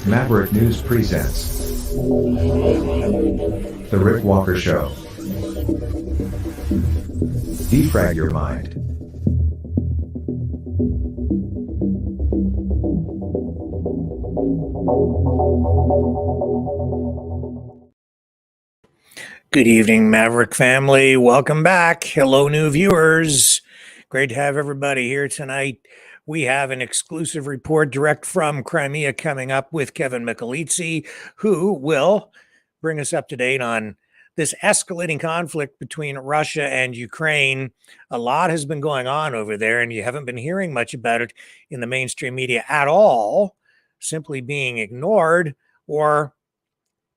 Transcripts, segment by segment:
Maverick News presents The Rick Walker Show. Defrag your mind. Good evening, Maverick family. Welcome back. Hello, new viewers. Great to have everybody here tonight. We have an exclusive report direct from Crimea coming up with Kevin Michelizzi, who will bring us up to date on this escalating conflict between Russia and Ukraine. A lot has been going on over there, and you haven't been hearing much about it in the mainstream media at all, simply being ignored or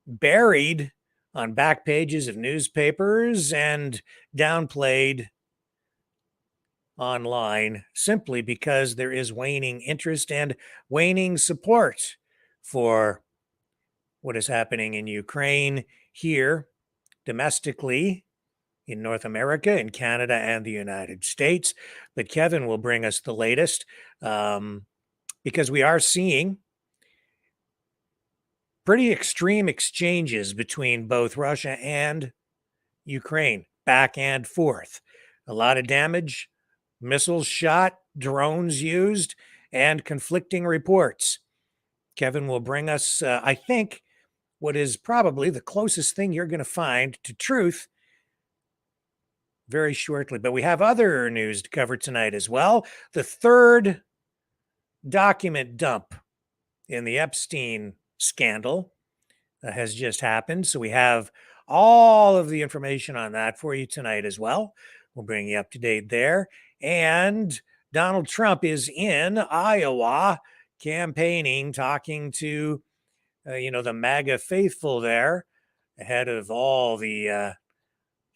buried on back pages of newspapers and downplayed online simply because there is waning interest and waning support for what is happening in Ukraine here domestically in North America, in Canada, and the United States. But Kevin will bring us the latest because we are seeing pretty extreme exchanges between both Russia and Ukraine, back and forth. A lot of damage, missiles shot, drones used, and conflicting reports. Kevin will bring us, I think, what is probably the closest thing you're going to find to truth very shortly. But we have other news to cover tonight as well. The third document dump in the Epstein scandal has just happened. So we have all of the information on that for you tonight as well. We'll bring you up to date there. And Donald Trump is in Iowa campaigning, talking to, the MAGA faithful there ahead of all the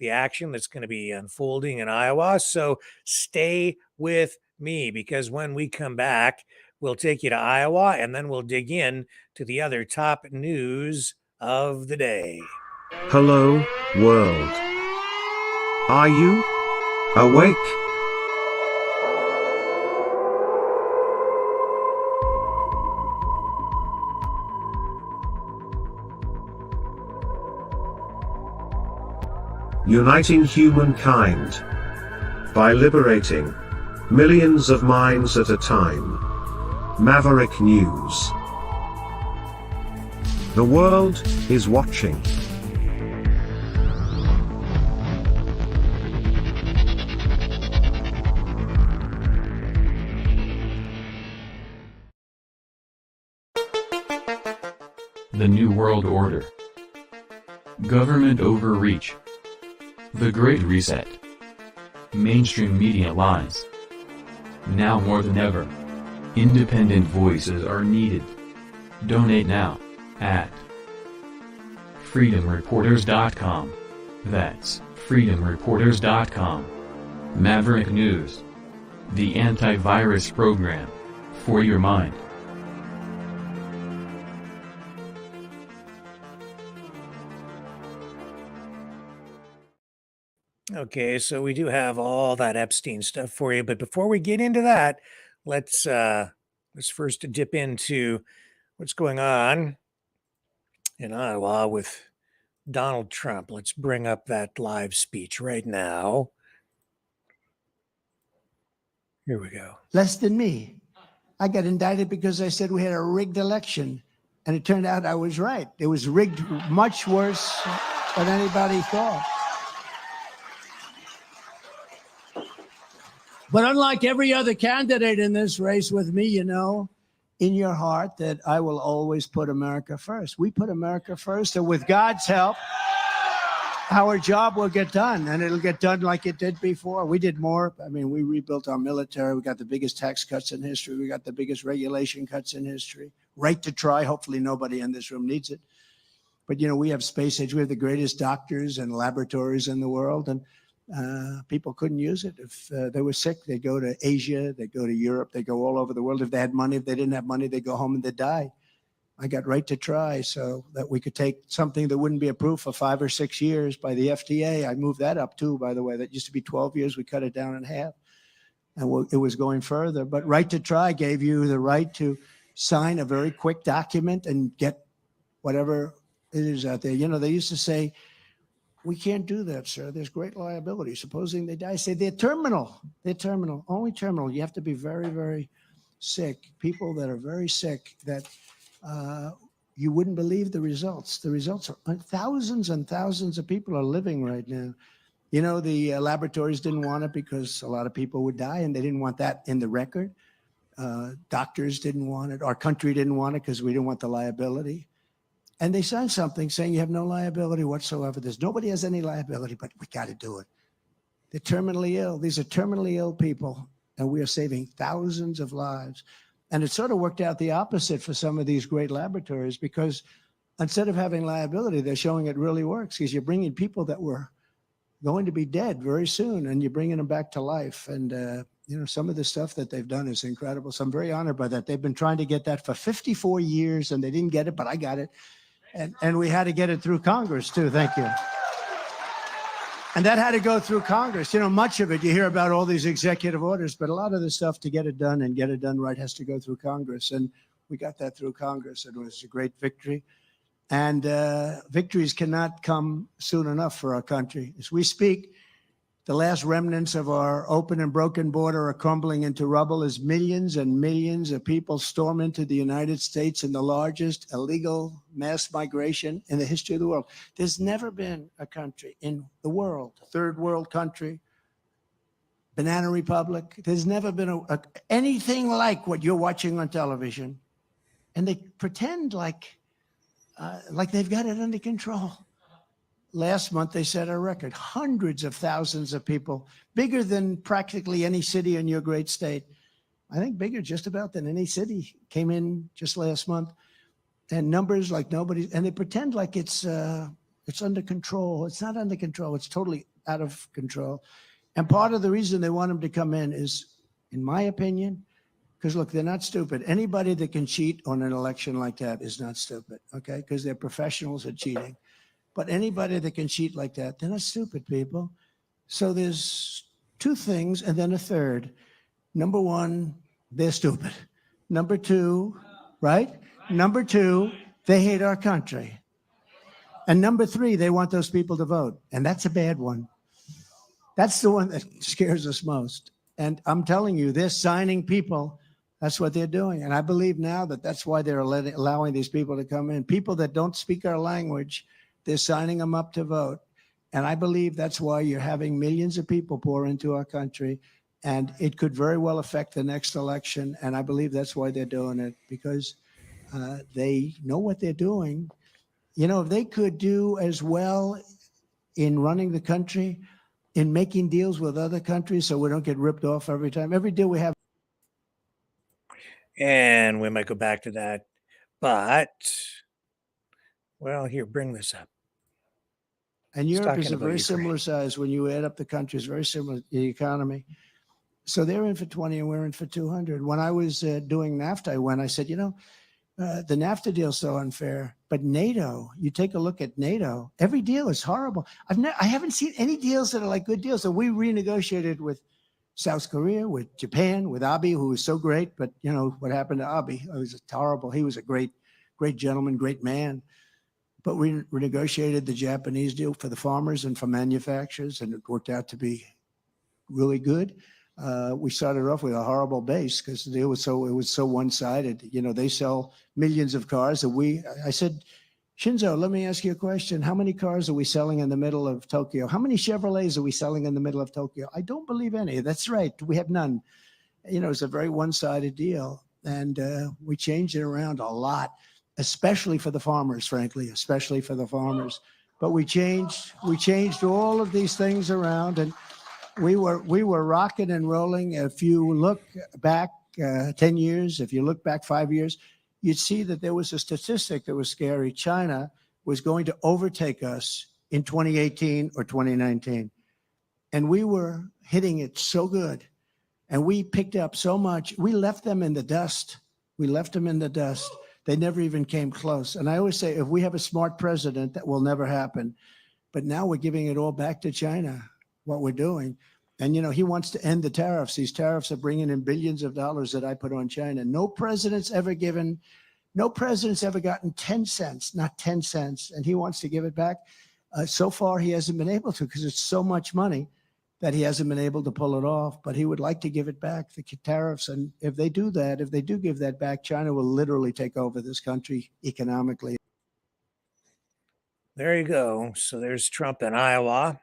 action that's going to be unfolding in Iowa. So stay with me because when we come back, we'll take you to Iowa, and then we'll dig in to the other top news of the day. Hello, world. Are you awake? Uniting humankind by liberating millions of minds at a time. Maverick News. The world is watching. The New World Order. Government overreach. The Great Reset. Mainstream media lies. Now more than ever, independent voices are needed. Donate now at freedomreporters.com. That's freedomreporters.com. Maverick News. The antivirus program for your mind. Okay, so we do have all that Epstein stuff for you, but before we get into that, let's first dip into what's going on in Iowa with Donald Trump. Let's bring up that live speech right now. Here we go. Less than me. I got indicted because I said we had a rigged election, and it turned out I was right. It was rigged much worse than anybody thought. But unlike every other candidate in this race with me, you know, in your heart that I will always put America first. We put America first, and with God's help, our job will get done, and it'll get done like it did before. We did more. I mean, we rebuilt our military. We got the biggest tax cuts in history. We got the biggest regulation cuts in history. Right to try. Hopefully nobody in this room needs it. But, you know, we have space age. We have the greatest doctors and laboratories in the world, and people couldn't use it. If they were sick, they'd go to Asia, they'd go to Europe, they'd go all over the world. If they had money, if they didn't have money, they'd go home and they'd die. I got right to try so that we could take something that wouldn't be approved for 5 or 6 years by the FDA. I moved that up too, by the way. That used to be 12 years. We cut it down in half. And it was going further. But right to try gave you the right to sign a very quick document and get whatever it is out there. You know, they used to say, we can't do that, sir. There's great liability. Supposing they die, say they're terminal. They're terminal, only terminal. You have to be very, very sick. People that are very sick that you wouldn't believe the results. The results are thousands and thousands of people are living right now. You know, the laboratories didn't want it because a lot of people would die, and they didn't want that in the record. Doctors didn't want it. Our country didn't want it because we didn't want the liability. And they signed something saying you have no liability whatsoever. Nobody has any liability, but we got to do it. They're terminally ill. These are terminally ill people, and we are saving thousands of lives. And it sort of worked out the opposite for some of these great laboratories, because instead of having liability, they're showing it really works, because you're bringing people that were going to be dead very soon, and you're bringing them back to life. And, you know, some of the stuff that they've done is incredible. So I'm very honored by that. They've been trying to get that for 54 years, and they didn't get it, but I got it. And we had to get it through Congress, too. Thank you. And that had to go through Congress. You know, much of it, you hear about all these executive orders, but a lot of the stuff to get it done and get it done right has to go through Congress. And we got that through Congress. It was a great victory. And victories cannot come soon enough for our country. As we speak, the last remnants of our open and broken border are crumbling into rubble as millions and millions of people storm into the United States in the largest illegal mass migration in the history of the world. There's never been a country in the world, third world country, banana republic. There's never been anything like what you're watching on television. And they pretend like they've got it under control. Last month, they set a record. Hundreds of thousands of people, bigger than practically any city in your great state. I think bigger just about than any city came in just last month. And numbers like nobody, and they pretend like it's under control. It's not under control. It's totally out of control. And part of the reason they want them to come in is, in my opinion, because look, they're not stupid. Anybody that can cheat on an election like that is not stupid, okay? Because they're professionals at cheating. But anybody that can cheat like that, they're not stupid people. So there's two things and then a third. Number one, they're stupid. Number two, right? Number two, they hate our country. And number three, they want those people to vote. And that's a bad one. That's the one that scares us most. And I'm telling you, they're signing people. That's what they're doing. And I believe now that that's why they're allowing these people to come in. People that don't speak our language, they're signing them up to vote. And I believe that's why you're having millions of people pour into our country. And it could very well affect the next election. And I believe that's why they're doing it, because they know what they're doing. You know, if they could do as well in running the country, in making deals with other countries so we don't get ripped off every time. Every deal we have. And we might go back to that. But, well, here, bring this up. And Europe is a very similar size when you add up the countries, very similar to the economy. So they're in for 20 and we're in for 200. When I was doing NAFTA, I said, you know, the NAFTA deal is so unfair. But NATO, you take a look at NATO, every deal is horrible. I haven't seen any deals that are like good deals. So we renegotiated with South Korea, with Japan, with Abe, who was so great. But, you know, what happened to Abe? It was horrible. He was a great gentleman, great man. But we renegotiated the Japanese deal for the farmers and for manufacturers, and it worked out to be really good. We started off with a horrible base because it was so one-sided. You know, they sell millions of cars, and I said, Shinzo, let me ask you a question. How many cars are we selling in the middle of Tokyo? How many Chevrolets are we selling in the middle of Tokyo? I don't believe any. That's right. We have none. You know, it's a very one-sided deal, and we changed it around a lot, especially for the farmers, frankly, especially for the farmers. But we changed all of these things around, and we were rocking and rolling. If you look back 10 years, if you look back 5 years, you'd see that there was a statistic that was scary. China was going to overtake us in 2018 or 2019. And we were hitting it so good. And we picked up so much. We left them in the dust. They never even came close. And I always say, if we have a smart president, that will never happen. But now we're giving it all back to China, what we're doing. And, he wants to end the tariffs. These tariffs are bringing in billions of dollars that I put on China. No president's ever gotten 10 cents, not 10 cents. And he wants to give it back. So far, he hasn't been able to because it's so much money that he hasn't been able to pull it off. But he would like to give it back, the tariffs. And if they do that, if they do give that back, China will literally take over this country economically. There you go. So there's Trump in Iowa.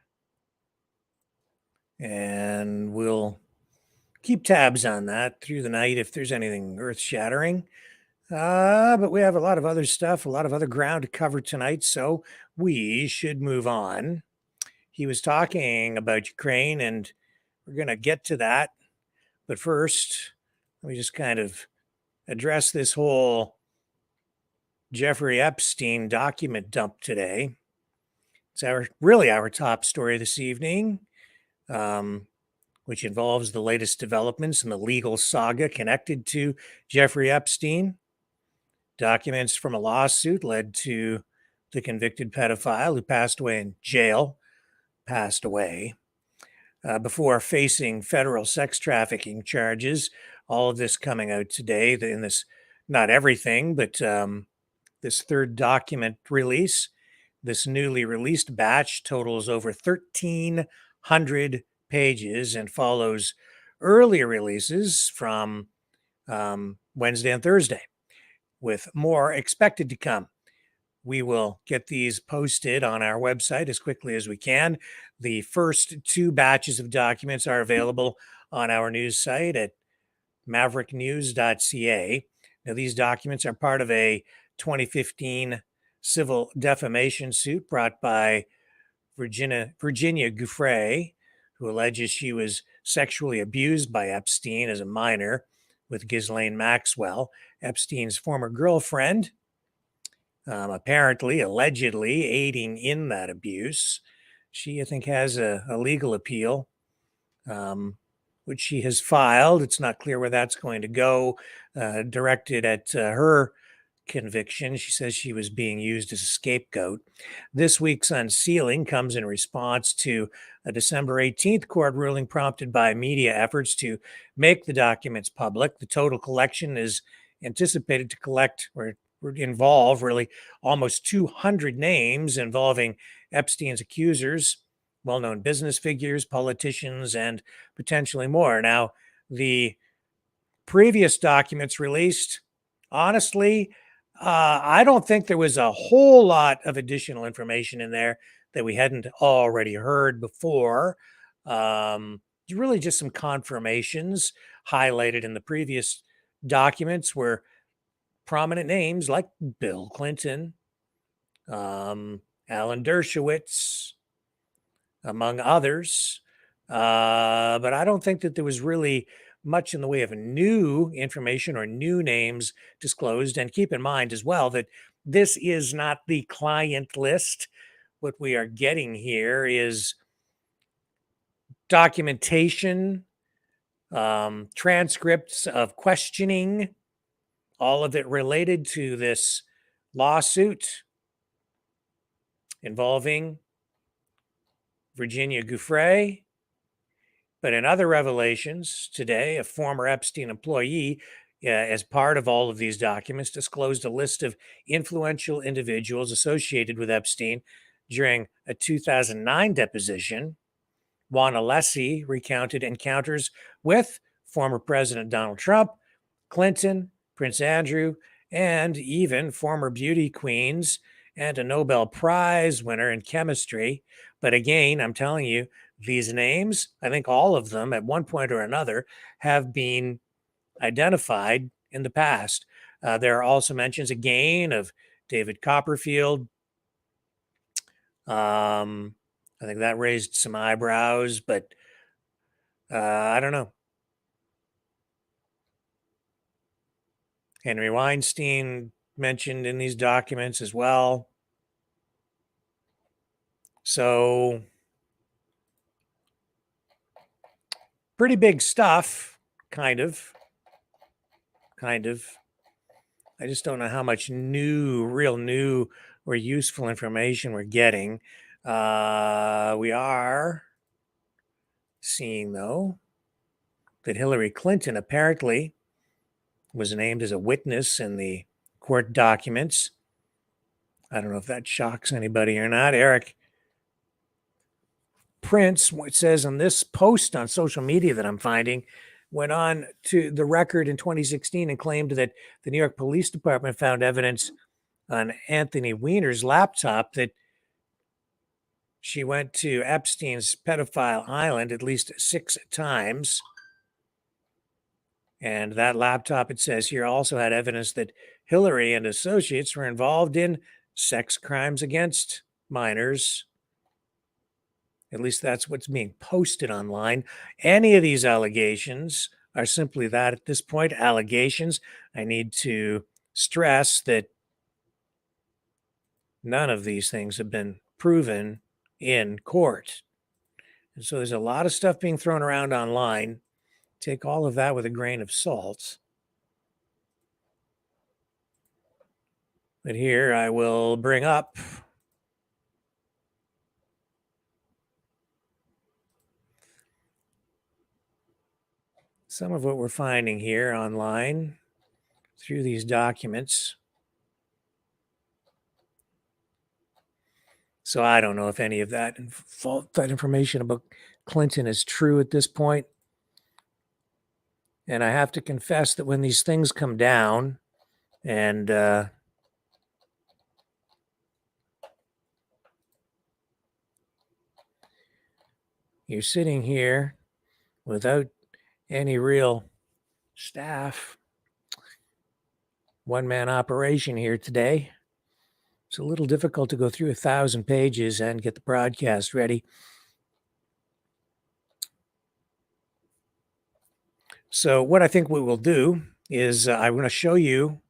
And we'll keep tabs on that through the night if there's anything earth-shattering. But we have a lot of other stuff, a lot of other ground to cover tonight, so we should move on. He was talking about Ukraine, and we're going to get to that. But first, let me just kind of address this whole Jeffrey Epstein document dump today. It's really our top story this evening. Which involves the latest developments in the legal saga connected to Jeffrey Epstein. Documents from a lawsuit led to the convicted pedophile who passed away in jail, before facing federal sex trafficking charges. All of this coming out today in this, not everything, but this third document release. This newly released batch totals over 1,300 pages and follows earlier releases from Wednesday and Thursday, with more expected to come. We will get these posted on our website as quickly as we can. The first two batches of documents are available on our news site at mavericknews.ca. Now, these documents are part of a 2015 civil defamation suit brought by Virginia Giuffre, who alleges she was sexually abused by Epstein as a minor with Ghislaine Maxwell, Epstein's former girlfriend, allegedly aiding in that abuse. She, I think, has a legal appeal, which she has filed. It's not clear where that's going to go, directed at her conviction. She says she was being used as a scapegoat. This week's unsealing comes in response to a December 18th court ruling prompted by media efforts to make the documents public. The total collection is anticipated to collect or involve really almost 200 names involving Epstein's accusers, well-known business figures, politicians, and potentially more. Now, the previous documents released, honestly, I don't think there was a whole lot of additional information in there that we hadn't already heard before. Really just some confirmations highlighted in the previous documents were prominent names like Bill Clinton, Alan Dershowitz, among others. But I don't think that there was really much in the way of new information or new names disclosed. And keep in mind as well that this is not the client list. What we are getting here is documentation, transcripts of questioning, all of it related to this lawsuit involving Virginia Giuffre. But in other revelations today, a former Epstein employee, as part of all of these documents, disclosed a list of influential individuals associated with Epstein during a 2009 deposition. Juan Alessi recounted encounters with former President Donald Trump, Clinton, Prince Andrew, and even former beauty queens and a Nobel Prize winner in chemistry. But again, I'm telling you, these names, I think all of them at one point or another have been identified in the past. There are also mentions again of David Copperfield. I think that raised some eyebrows, but I don't know. Henry Weinstein mentioned in these documents as well. So pretty big stuff, kind of. I just don't know how much real new or useful information we're getting. We are seeing, though, that Hillary Clinton apparently was named as a witness in the court documents. I don't know if that shocks anybody or not. Eric Prince, it says on this post on social media that I'm finding, went on to the record in 2016 and claimed that the New York Police Department found evidence on Anthony Weiner's laptop that she went to Epstein's pedophile island at least 6 times. And that laptop, it says here, also had evidence that Hillary and associates were involved in sex crimes against minors. At least that's what's being posted online. Any of these allegations are simply that at this point, allegations. I need to stress that none of these things have been proven in court. And so there's a lot of stuff being thrown around online. Take all of that with a grain of salt. But here I will bring up some of what we're finding here online through these documents. So I don't know if any of that information about Clinton is true at this point. And I have to confess that when these things come down and you're sitting here without any real staff, one-man operation here today, it's a little difficult to go through 1,000 pages and get the broadcast ready. So what I think we will do is I'm going to show you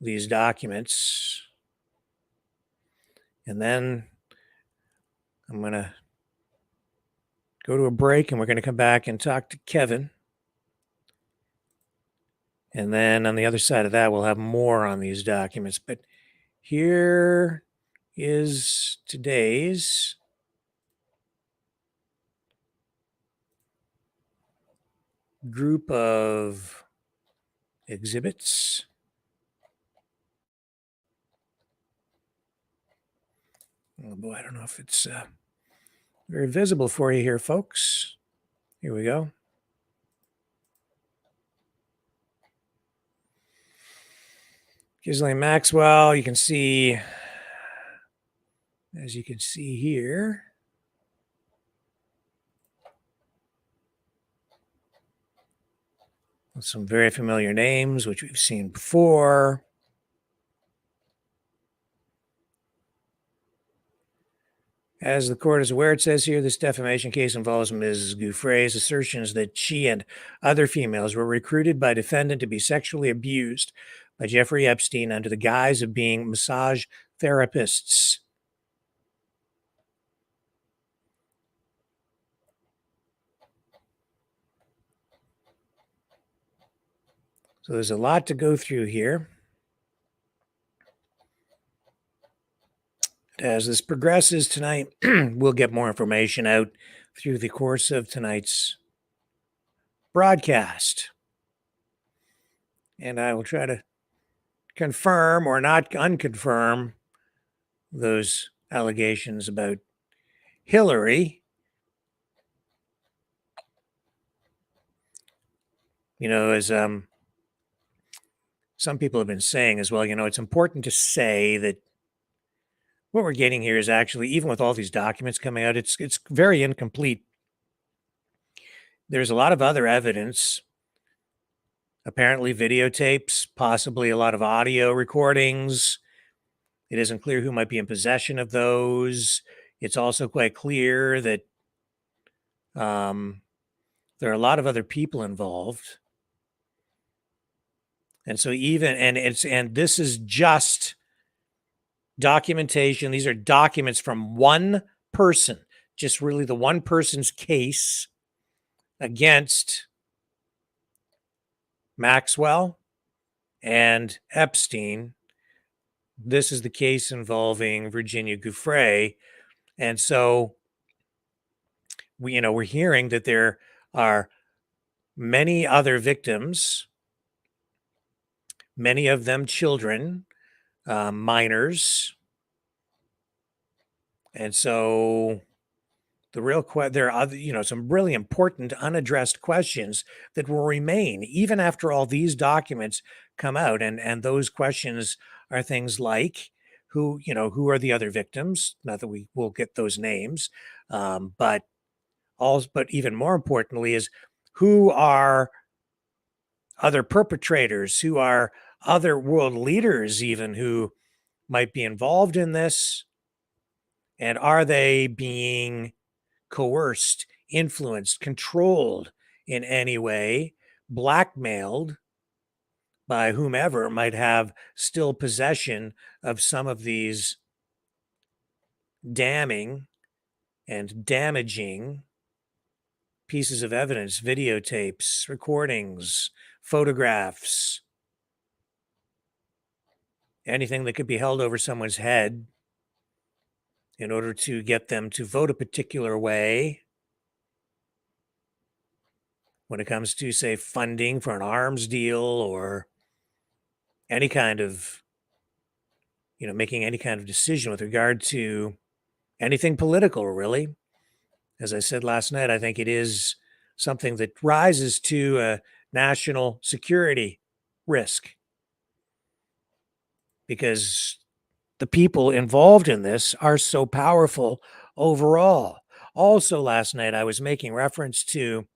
these documents, and then I'm going to go to a break, and we're going to come back and talk to Kevin. And then on the other side of that, we'll have more on these documents. But here is today's group of exhibits. Oh boy, I don't know if it's very visible for you here, folks. Here we go. Ghislaine Maxwell, you can see, as you can see here, some very familiar names, which we've seen before. As the court is aware, it says here, this defamation case involves Ms. Giuffre's assertions that she and other females were recruited by defendant to be sexually abused by Jeffrey Epstein under the guise of being massage therapists. So there's a lot to go through here. As this progresses tonight, we'll get more information out through the course of tonight's broadcast. And I will try to confirm or not unconfirm those allegations about Hillary. You know, as some people have been saying as well, you know, it's important to say that what we're getting here is actually, even with all these documents coming out, it's very incomplete. There's a lot of other evidence, apparently videotapes, possibly a lot of audio recordings. It isn't clear who might be in possession of those. It's also quite clear that there are a lot of other people involved. And so and this is just documentation. These are documents from one person, just really the one person's case against Maxwell and Epstein. This is the case involving Virginia Giuffre. And so we're hearing that there are many other victims, many of them children, minors. And so there are other, some really important unaddressed questions that will remain even after all these documents come out. And those questions are things like who are the other victims? Not that we will get those names, but even more importantly is who are other perpetrators, who are other world leaders, even who might be involved in this, and are they being coerced, influenced, controlled in any way, blackmailed by whomever might have still possession of some of these damning and damaging pieces of evidence, videotapes, recordings, photographs, anything that could be held over someone's head in order to get them to vote a particular way when it comes to, say, funding for an arms deal or any kind of, making any kind of decision with regard to anything political, really. As I said last night, I think it is something that rises to a national security risk because the people involved in this are so powerful overall. Also, last night, I was making reference to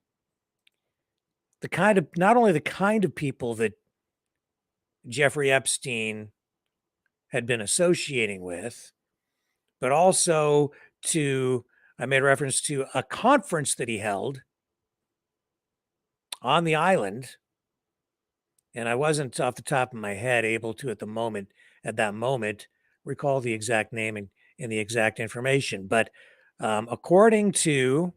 not only the kind of people that Jeffrey Epstein had been associating with, but also I made reference to a conference that he held on the island. And I wasn't off the top of my head able to at that moment, recall the exact name and the exact information. But according to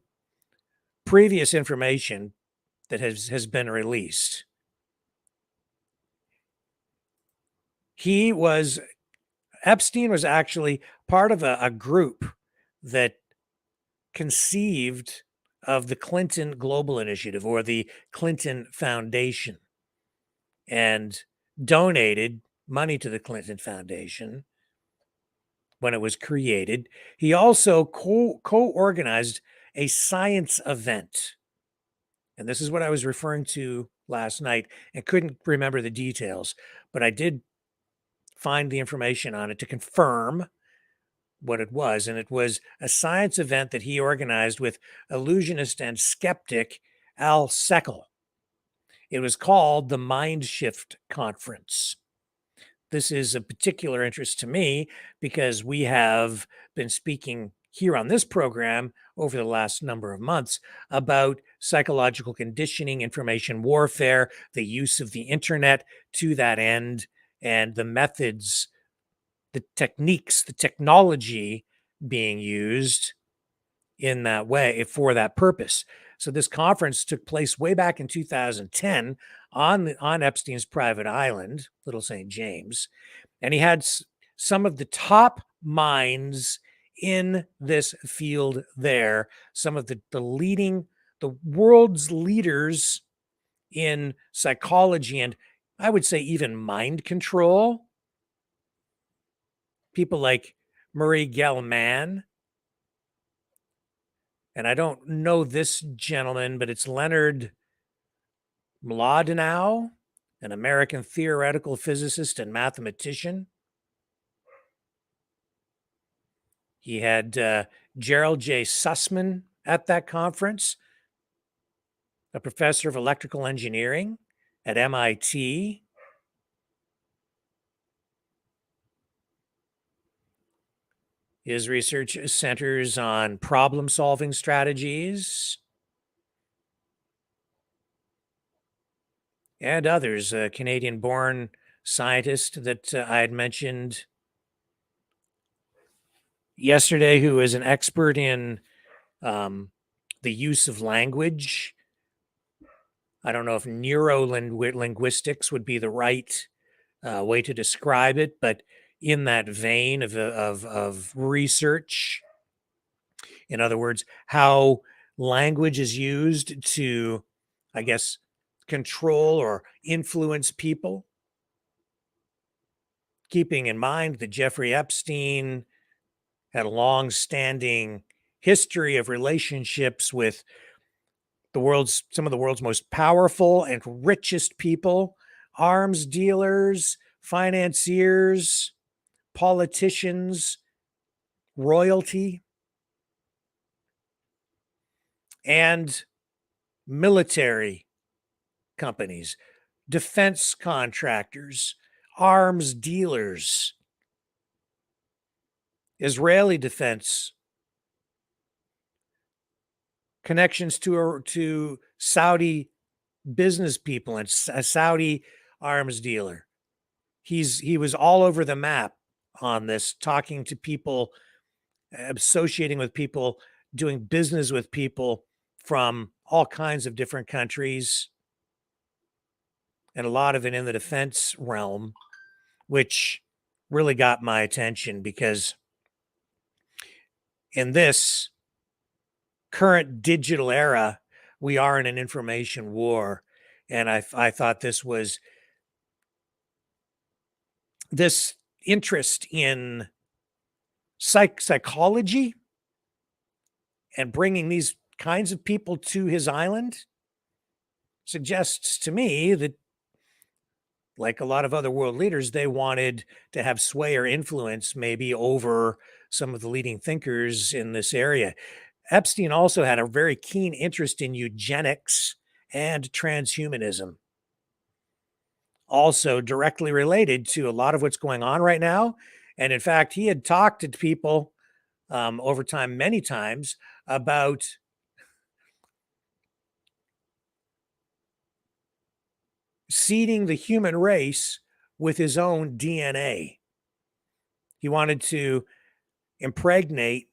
previous information that has been released, Epstein was actually part of a group that conceived of the Clinton Global Initiative or the Clinton Foundation and donated money to the Clinton Foundation when it was created. He also co-organized a science event. And this is what I was referring to last night and couldn't remember the details, but I did find the information on it to confirm what it was. And it was a science event that he organized with illusionist and skeptic Al Seckel. It was called the Mind Shift Conference. This is of particular interest to me because we have been speaking here on this program over the last number of months about psychological conditioning, information warfare, the use of the internet to that end, and the methods, the techniques, the technology being used in that way for that purpose. So this conference took place way back in 2010 on Epstein's private island, Little St. James, and he had some of the top minds in this field there, some of the world's leaders in psychology and I would say even mind control. People like Murray Gell-Mann, and I don't know this gentleman, but it's Leonard Mlodinow, an American theoretical physicist and mathematician. He had Gerald J. Sussman at that conference, a professor of electrical engineering at MIT. His research centers on problem-solving strategies and others. A Canadian-born scientist that I had mentioned yesterday who is an expert in the use of language. I don't know if neurolinguistics would be the right way to describe it, but in that vein of research. In other words, how language is used to, I guess, control or influence people. Keeping in mind that Jeffrey Epstein had a long-standing history of relationships with some of the world's most powerful and richest people, arms dealers, financiers, politicians, royalty, and military companies, defense contractors, arms dealers, Israeli defense, connections to Saudi business people and a Saudi arms dealer. He was all over the map on this, talking to people, associating with people, doing business with people from all kinds of different countries, and a lot of it in the defense realm, which really got my attention because in this current digital era, we are in an information war. And I thought this interest in psychology and bringing these kinds of people to his island suggests to me that, like a lot of other world leaders, they wanted to have sway or influence maybe over some of the leading thinkers in this area. Epstein also had a very keen interest in eugenics and transhumanism, also directly related to a lot of what's going on right now. And in fact, he had talked to people over time, many times, about seeding the human race with his own DNA. He wanted to impregnate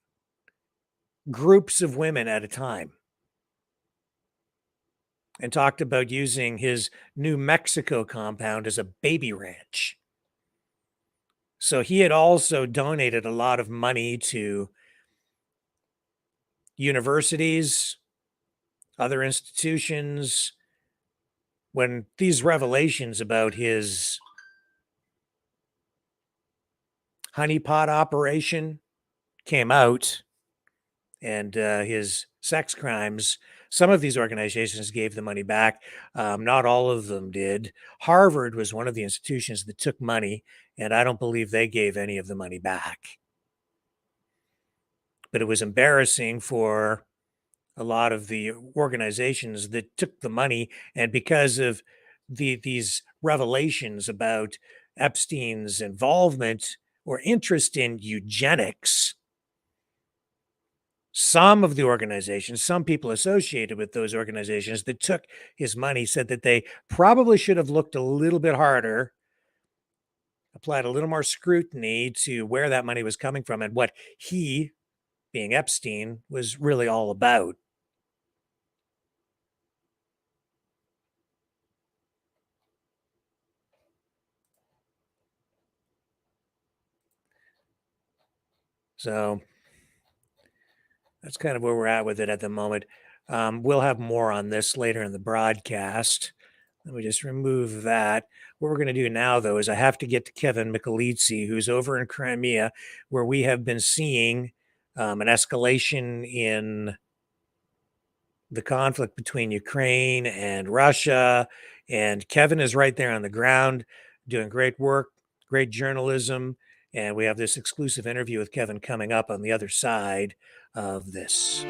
groups of women at a time, and talked about using his New Mexico compound as a baby ranch. So he had also donated a lot of money to universities, other institutions. When these revelations about his honeypot operation came out, and his sex crimes, some of these organizations gave the money back. Not all of them did. Harvard was one of the institutions that took money, and I don't believe they gave any of the money back. But it was embarrassing for a lot of the organizations that took the money, and because of these revelations about Epstein's involvement or interest in eugenics, some of the organizations, some people associated with those organizations that took his money said that they probably should have looked a little bit harder, applied a little more scrutiny to where that money was coming from and what he, being Epstein, was really all about. So that's kind of where we're at with it at the moment. We'll have more on this later in the broadcast. Let me just remove that. What we're going to do now, though, is I have to get to Kevin Michelizzi, who's over in Crimea, where we have been seeing an escalation in the conflict between Ukraine and Russia. And Kevin is right there on the ground doing great work, great journalism. And we have this exclusive interview with Kevin coming up on the other side of this.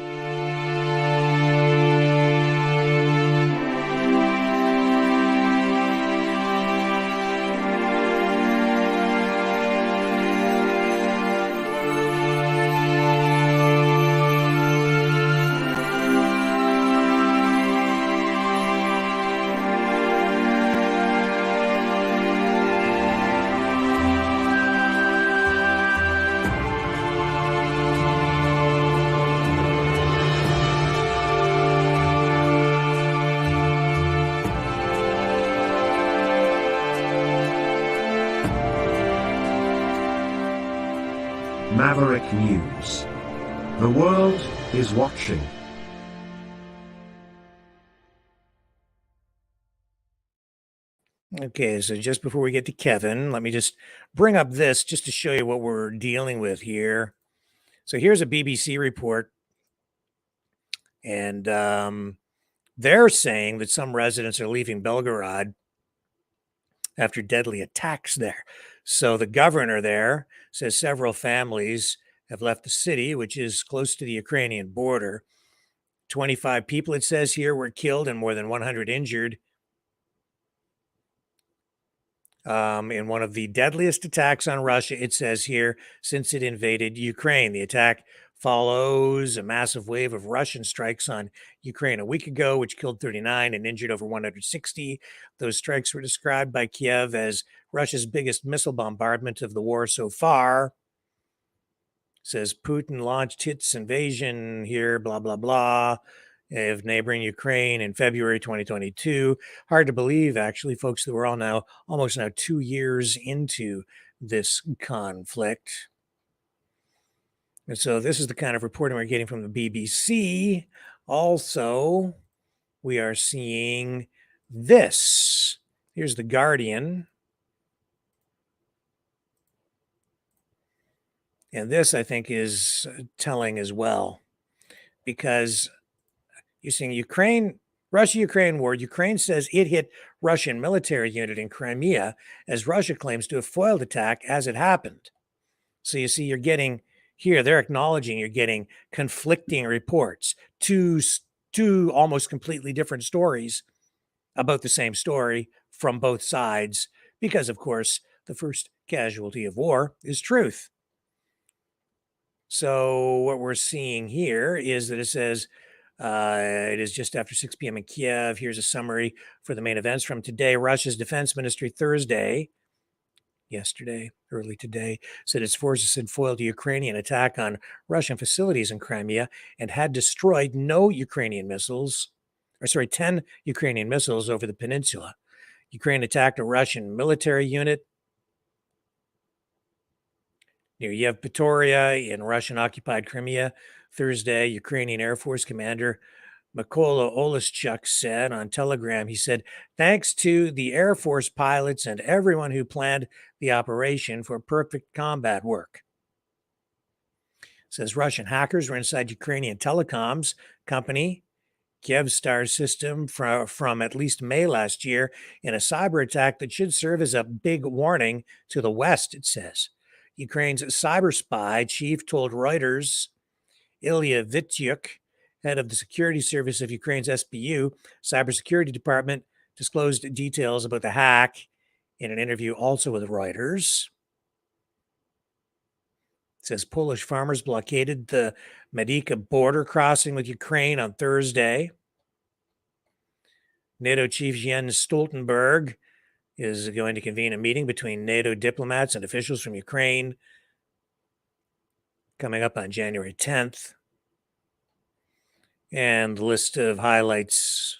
Maverick News. The world is watching. Okay, so just before we get to Kevin, let me just bring up this just to show you what we're dealing with here. So here's a BBC report, and they're saying that some residents are leaving Belgorod after deadly attacks there. So the governor there says several families have left the city, which is close to the Ukrainian border. 25 people, it says here, were killed and more than 100 injured in one of the deadliest attacks on Russia, it says here, since it invaded Ukraine. The attack follows a massive wave of Russian strikes on Ukraine a week ago, which killed 39 and injured over 160. Those strikes were described by Kiev as Russia's biggest missile bombardment of the war so far. Says Putin launched its invasion here, blah, blah, blah, of neighboring Ukraine in February 2022. Hard to believe, actually, folks, that we're all now almost 2 years into this conflict. And so this is the kind of reporting we're getting from the BBC. Also, we are seeing this. Here's The Guardian. And this, I think, is telling as well, because you're seeing Russia-Ukraine war. Ukraine says it hit Russian military unit in Crimea, as Russia claims to have foiled attack as it happened. So you see, you're getting here, they're acknowledging you're getting conflicting reports, two almost completely different stories about the same story from both sides, because, of course, the first casualty of war is truth. So what we're seeing here is that it says it is just after 6 p.m. in Kiev. Here's a summary for the main events from today. Russia's defense ministry early today, said its forces had foiled a Ukrainian attack on Russian facilities in Crimea and had destroyed 10 Ukrainian missiles over the peninsula. Ukraine attacked a Russian military unit near Yevpatoria in Russian-occupied Crimea Thursday. Ukrainian Air Force Commander Mykola Oleschuk said on Telegram, he said, thanks to the Air Force pilots and everyone who planned the operation for perfect combat work. Says Russian hackers were inside Ukrainian telecoms company Kyivstar system from at least May last year in a cyber attack that should serve as a big warning to the West, it says. Ukraine's cyber spy chief told Reuters Ilya Vityuk, head of the security service of Ukraine's SBU, cybersecurity department, disclosed details about the hack in an interview also with Reuters. It says Polish farmers blockaded the Medyka border crossing with Ukraine on Thursday. NATO chief Jens Stoltenberg is going to convene a meeting between NATO diplomats and officials from Ukraine coming up on January 10th. And the list of highlights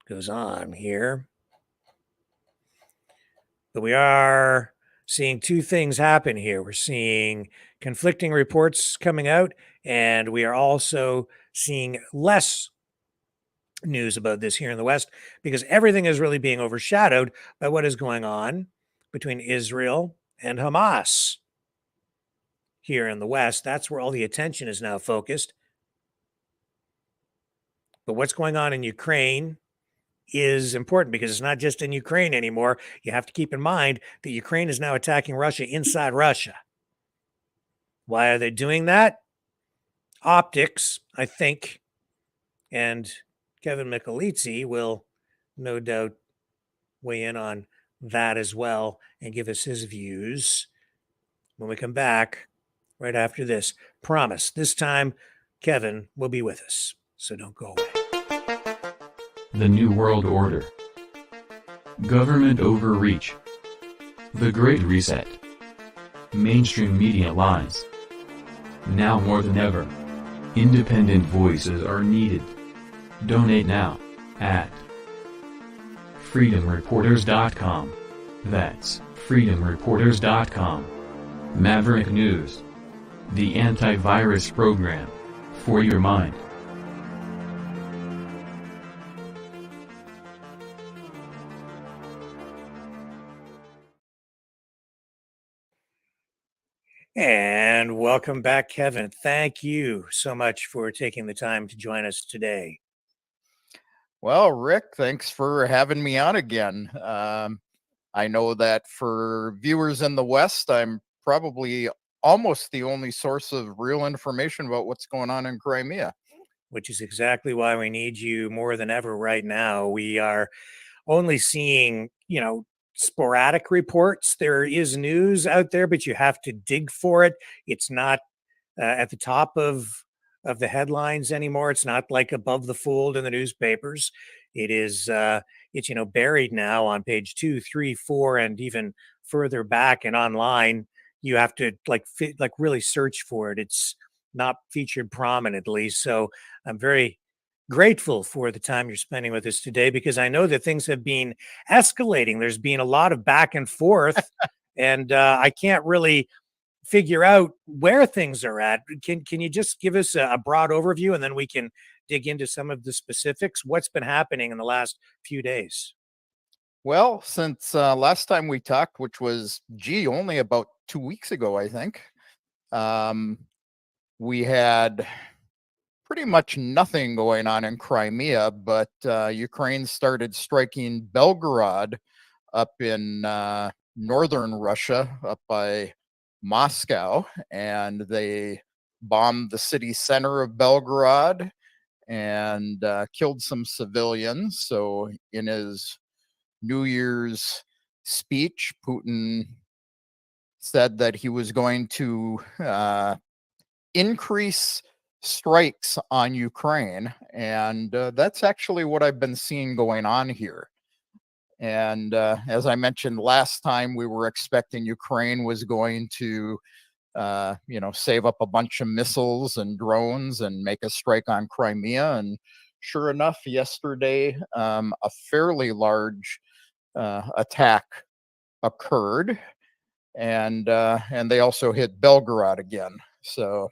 goes on here. But we are seeing two things happen here. We're seeing conflicting reports coming out, and we are also seeing less news about this here in the West, because everything is really being overshadowed by what is going on between Israel and Hamas here in the West. That's where all the attention is now focused. But what's going on in Ukraine is important, because it's not just in Ukraine anymore. You have to keep in mind that Ukraine is now attacking Russia inside Russia. Why are they doing that? Optics, I think, and Kevin Michelizzi will no doubt weigh in on that as well and give us his views when we come back right after this. Promise, this time Kevin will be with us, so don't go away. The New World Order. Government overreach. The Great Reset. Mainstream media lies. Now more than ever, independent voices are needed. Donate now at freedomreporters.com. That's freedomreporters.com. Maverick News. The antivirus program for your mind. And welcome back, Kevin. Thank you so much for taking the time to join us today. Well, Rick, thanks for having me on again. I know that for viewers in the West, I'm probably almost the only source of real information about what's going on in Crimea. Which is exactly why we need you more than ever right now. We are only seeing, sporadic reports. There is news out there, but you have to dig for it. It's not at the top of the headlines anymore. It's not like above the fold in the newspapers. It is it's buried now on page 2, 3, 4, and even further back and online. You have to like really search for it. It's not featured prominently. So I'm very grateful for the time you're spending with us today because I know that things have been escalating. There's been a lot of back and forth, and I can't really figure out where things are at. Can you just give us a broad overview and then we can dig into some of the specifics? What's been happening in the last few days? Well, since last time we talked, which was, only about 2 weeks ago, I think, we had pretty much nothing going on in Crimea, but Ukraine started striking Belgorod up in northern Russia, up by Moscow, and they bombed the city center of Belgorod and killed some civilians. So, in his New Year's speech, Putin said that he was going to increase strikes on Ukraine. And that's actually what I've been seeing going on here. And as I mentioned last time, we were expecting Ukraine was going to, save up a bunch of missiles and drones and make a strike on Crimea. And sure enough, yesterday, a fairly large attack occurred, and they also hit Belgorod again. So,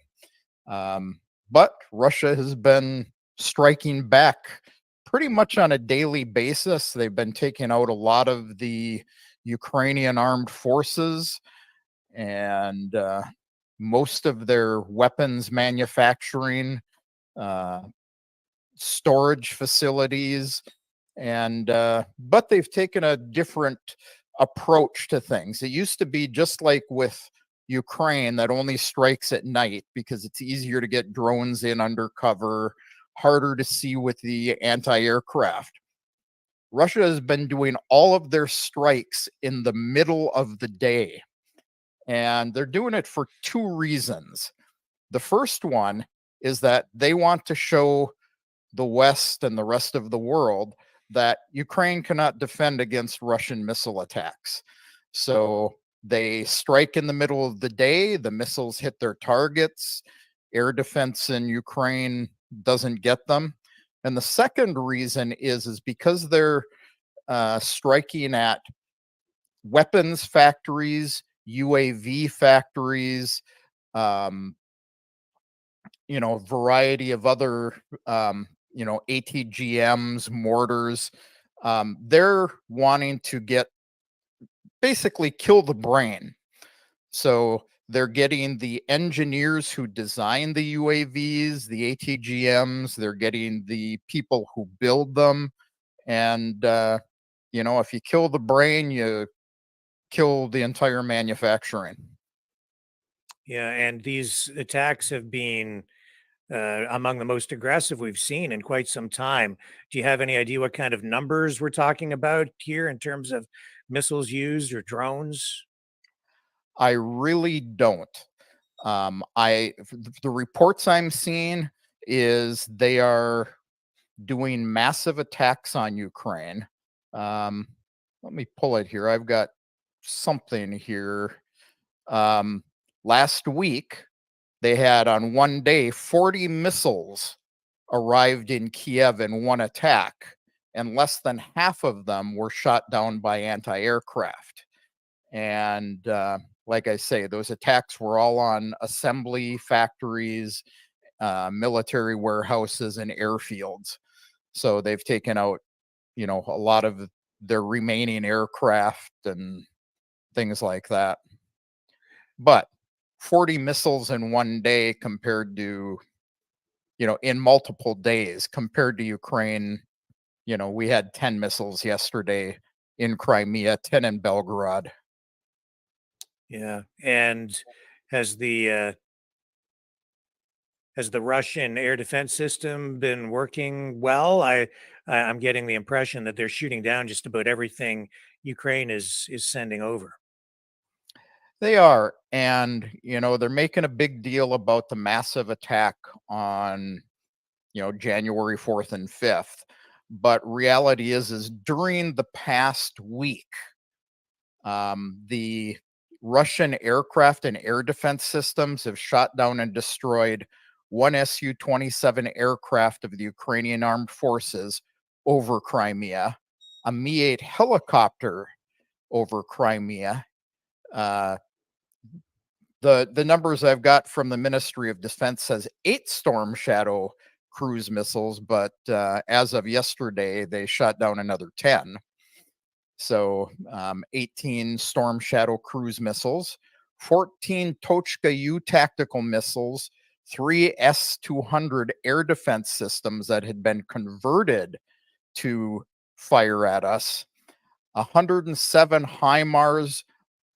but Russia has been striking back pretty much on a daily basis. They've been taking out a lot of the Ukrainian armed forces and most of their weapons manufacturing, storage facilities, and but they've taken a different approach to things. It used to be just like with Ukraine that only strikes at night because it's easier to get drones in undercover, harder to see with the anti-aircraft. Russia has been doing all of their strikes in the middle of the day, and they're doing it for two reasons. The first one is that they want to show the West and the rest of the world that Ukraine cannot defend against Russian missile attacks. So they strike in the middle of the day, the missiles hit their targets, air defense in Ukraine doesn't get them. And the second reason is because they're striking at weapons factories, UAV factories, variety of other, ATGMs, mortars. They're wanting to basically kill the brain. So they're getting the engineers who design the UAVs, the ATGMs, they're getting the people who build them. And, if you kill the brain, you kill the entire manufacturing. Yeah, and these attacks have been among the most aggressive we've seen in quite some time. Do you have any idea what kind of numbers we're talking about here in terms of missiles used or drones? I really don't. The reports I'm seeing is they are doing massive attacks on Ukraine. Let me pull it here. I've got something here. Last week, they had on one day 40 missiles arrived in Kiev in one attack, and less than half of them were shot down by anti-aircraft. And like I say, those attacks were all on assembly factories, military warehouses, and airfields. So they've taken out, a lot of their remaining aircraft and things like that. But 40 missiles in one day compared to, in multiple days compared to Ukraine. We had 10 missiles yesterday in Crimea, 10 in Belgorod. Yeah. And has the Russian air defense system been working well? I'm getting the impression that they're shooting down just about everything Ukraine is sending over. They are. And, they're making a big deal about the massive attack on, January 4th and 5th. But reality is during the past week, the Russian aircraft and air defense systems have shot down and destroyed one Su-27 aircraft of the Ukrainian armed forces over Crimea, a Mi-8 helicopter over Crimea. The numbers I've got from the Ministry of Defense says 8 Storm Shadow cruise missiles, but as of yesterday, they shot down another 10. So 18 Storm Shadow cruise missiles, 14 Tochka U tactical missiles, 3 S-200 air defense systems that had been converted to fire at us, 107 HIMARS,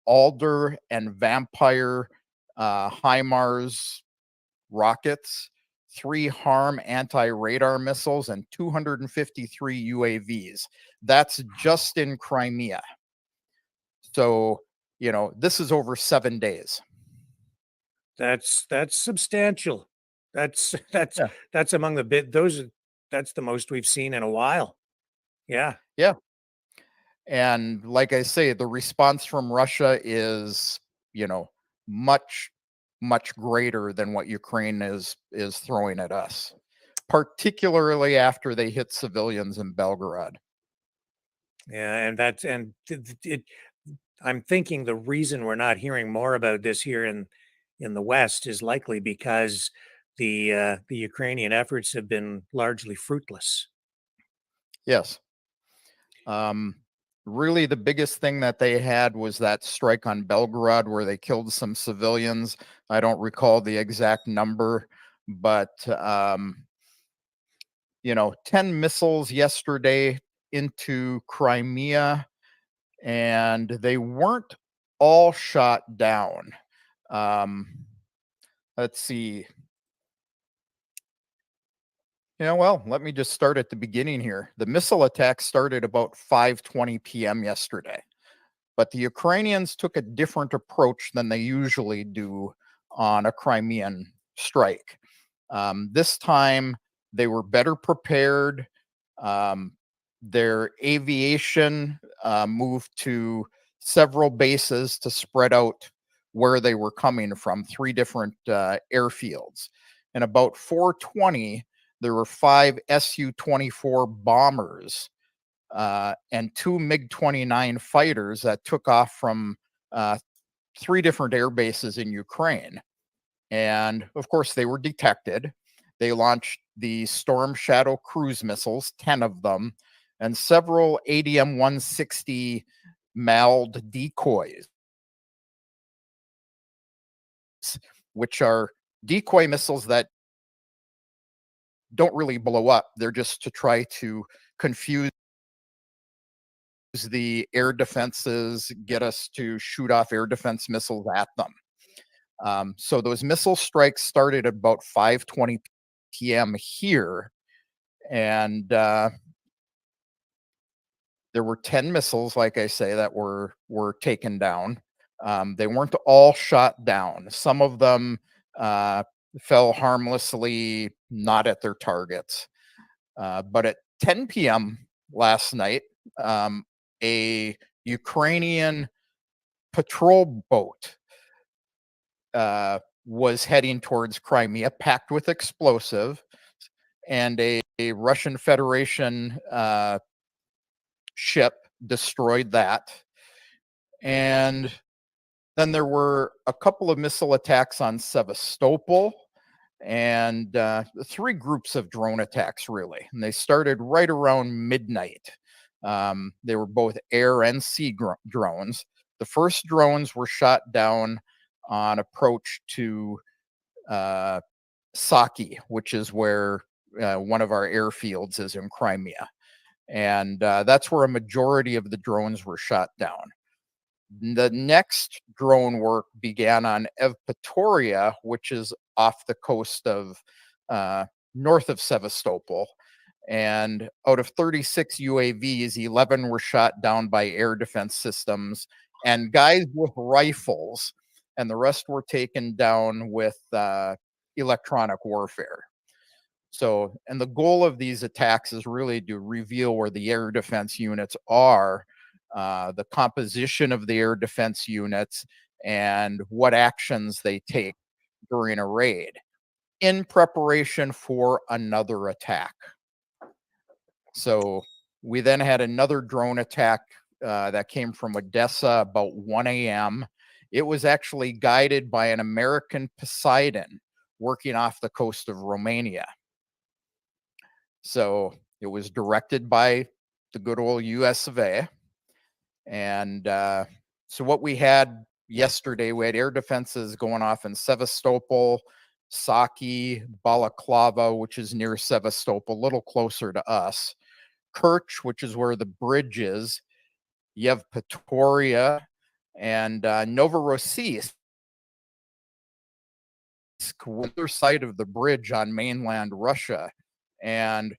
Alder, and Vampire HIMARS rockets, 3 HARM anti-radar missiles, and 253 UAVs. That's just in Crimea. So, this is over 7 days. That's substantial. That's Yeah. that's among the that's the most we've seen in a while. Yeah. Yeah. And like I say, the response from Russia is, much, much greater than what Ukraine is throwing at us, particularly after they hit civilians in Belgorod. Yeah, and that's and it, I'm thinking the reason we're not hearing more about this here in the West is likely because the Ukrainian efforts have been largely fruitless. Yes. Really, the biggest thing that they had was that strike on Belgorod where they killed some civilians. I don't recall the exact number, but 10 missiles yesterday into Crimea, and they weren't all shot down. Let's see. Well, let me just start at the beginning here. The missile attack started about 5:20 p.m. yesterday, but the Ukrainians took a different approach than they usually do on a Crimean strike. This time, they were better prepared. Their aviation moved to several bases to spread out where they were coming from, 3 different airfields. And about 4:20, there were 5 Su-24 bombers and 2 MiG-29 fighters that took off from 3 different air bases in Ukraine. And of course, they were detected. They launched the Storm Shadow cruise missiles, 10 of them, and several ADM-160 MALD decoys, which are decoy missiles that don't really blow up. They're just to try to confuse the air defenses, get us to shoot off air defense missiles at them. So those missile strikes started at about 5:20 p.m. here, and there were 10 missiles, like I say, that were taken down. They weren't all shot down. Some of them fell harmlessly, not at their targets. But at 10 p.m. last night, a Ukrainian patrol boat was heading towards Crimea, packed with explosive, and a Russian Federation ship destroyed that. And then there were a couple of missile attacks on Sevastopol and 3 groups of drone attacks, really. And they started right around midnight. They were both air and sea drones. The first drones were shot down on approach to Saki, which is where one of our airfields is in Crimea. And that's where a majority of the drones were shot down. The next drone work began on Evpatoria, which is off the coast of north of Sevastopol. And out of 36 UAVs, 11 were shot down by air defense systems and guys with rifles, and the rest were taken down with electronic warfare. So, and the goal of these attacks is really to reveal where the air defense units are, the composition of the air defense units, and what actions they take during a raid in preparation for another attack. So we then had another drone attack that came from Odessa about 1 a.m. It was actually guided by an American Poseidon working off the coast of Romania. So it was directed by the good old US of A. And so what we had yesterday, we had air defenses going off in Sevastopol, Saki, Balaklava, which is near Sevastopol, a little closer to us, Kerch, which is where the bridge is, Yevpatoria, and Novorossiysk, the other side of the bridge on mainland Russia. And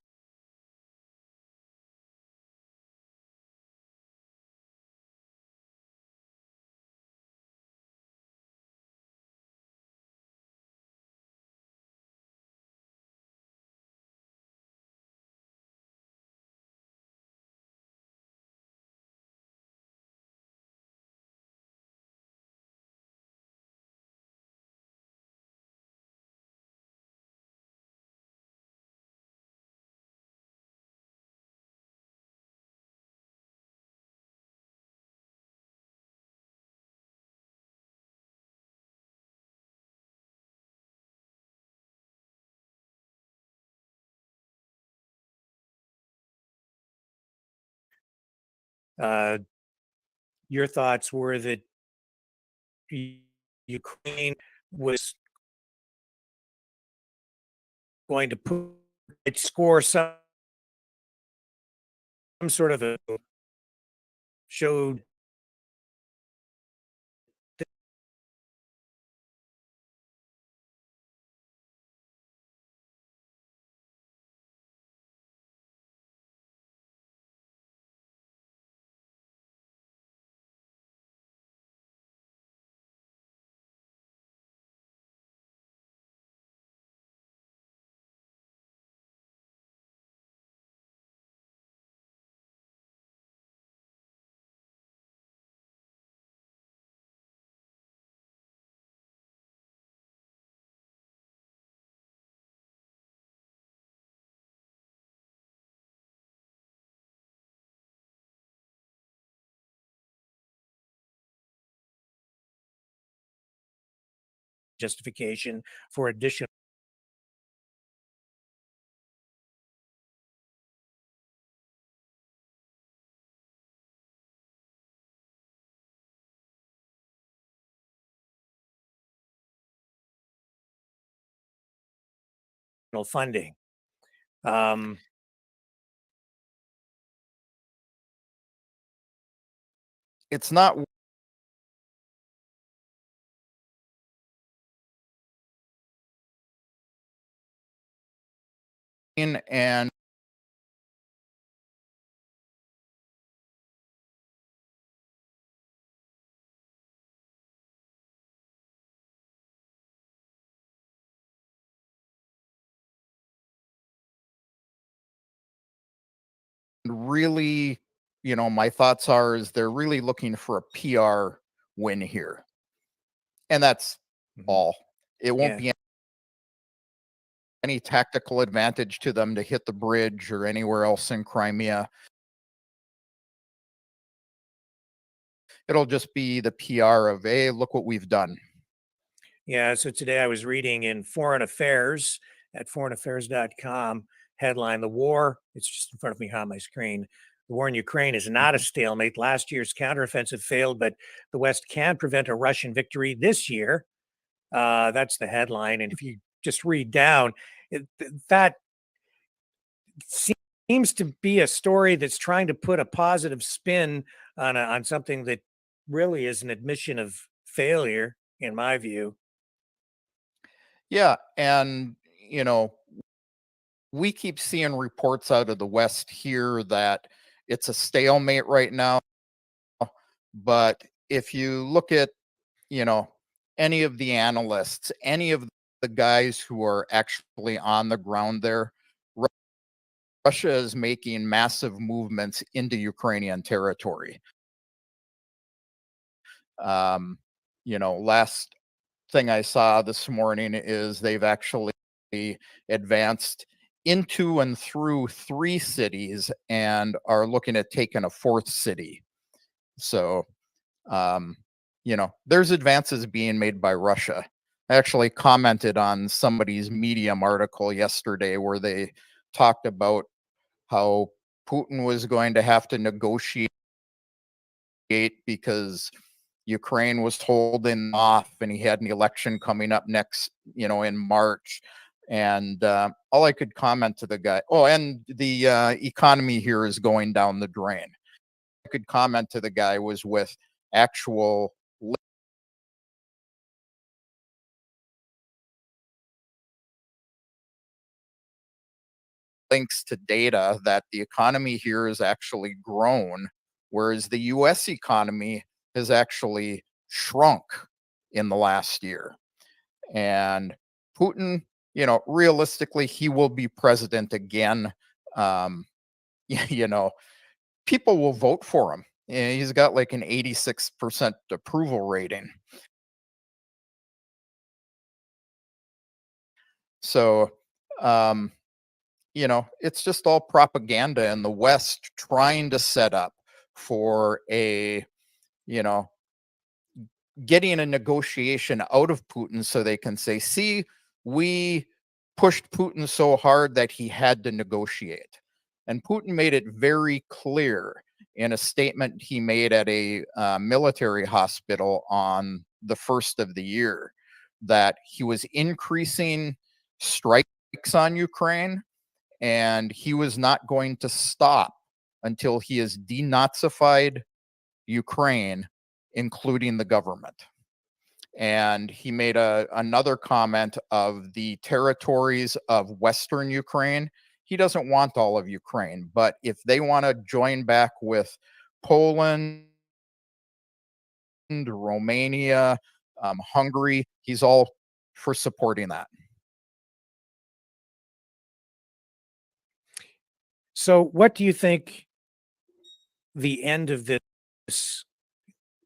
Your thoughts were that Ukraine was going to put it score some sort of a showed justification for additional funding. it's not and really, you know, my thoughts are is they're really looking for a PR win here. And that's all. It won't be any tactical advantage to them to hit the bridge or anywhere else in Crimea. It'll just be the PR of, hey, look what we've done. Yeah. So today I was reading in Foreign Affairs at foreignaffairs.com headline, the war, it's just in front of me on my screen. The war in Ukraine is not a stalemate. Last year's counteroffensive failed, but the West can prevent a Russian victory this year. That's the headline. And if you just read down, that seems to be a story that's trying to put a positive spin on something that really is an admission of failure, in my view. Yeah, and we keep seeing reports out of the West here that it's a stalemate right now. But if you look at, any of the analysts, any of the guys who are actually on the ground there, Russia is making massive movements into Ukrainian territory. Last thing I saw this morning is they've actually advanced into and through 3 cities and are looking at taking a 4th city. So, there's advances being made by Russia. I actually commented on somebody's Medium article yesterday where they talked about how Putin was going to have to negotiate because Ukraine was holding off and he had an election coming up next, in March. And all I could comment to the guy, and the economy here is going down the drain. I could comment to the guy was with actual links to data that the economy here has actually grown, whereas the US economy has actually shrunk in the last year. And Putin, realistically, he will be president again. People will vote for him. He's got like an 86% approval rating. So, it's just all propaganda in the West trying to set up for getting a negotiation out of Putin so they can say, see, we pushed Putin so hard that he had to negotiate. And Putin made it very clear in a statement he made at a military hospital on the 1st of the year that he was increasing strikes on Ukraine and he was not going to stop until he has denazified Ukraine, including the government. And he made another comment of the territories of Western Ukraine. He doesn't want all of Ukraine, but if they want to join back with Poland, Romania, Hungary, he's all for supporting that. So, what do you think the end of this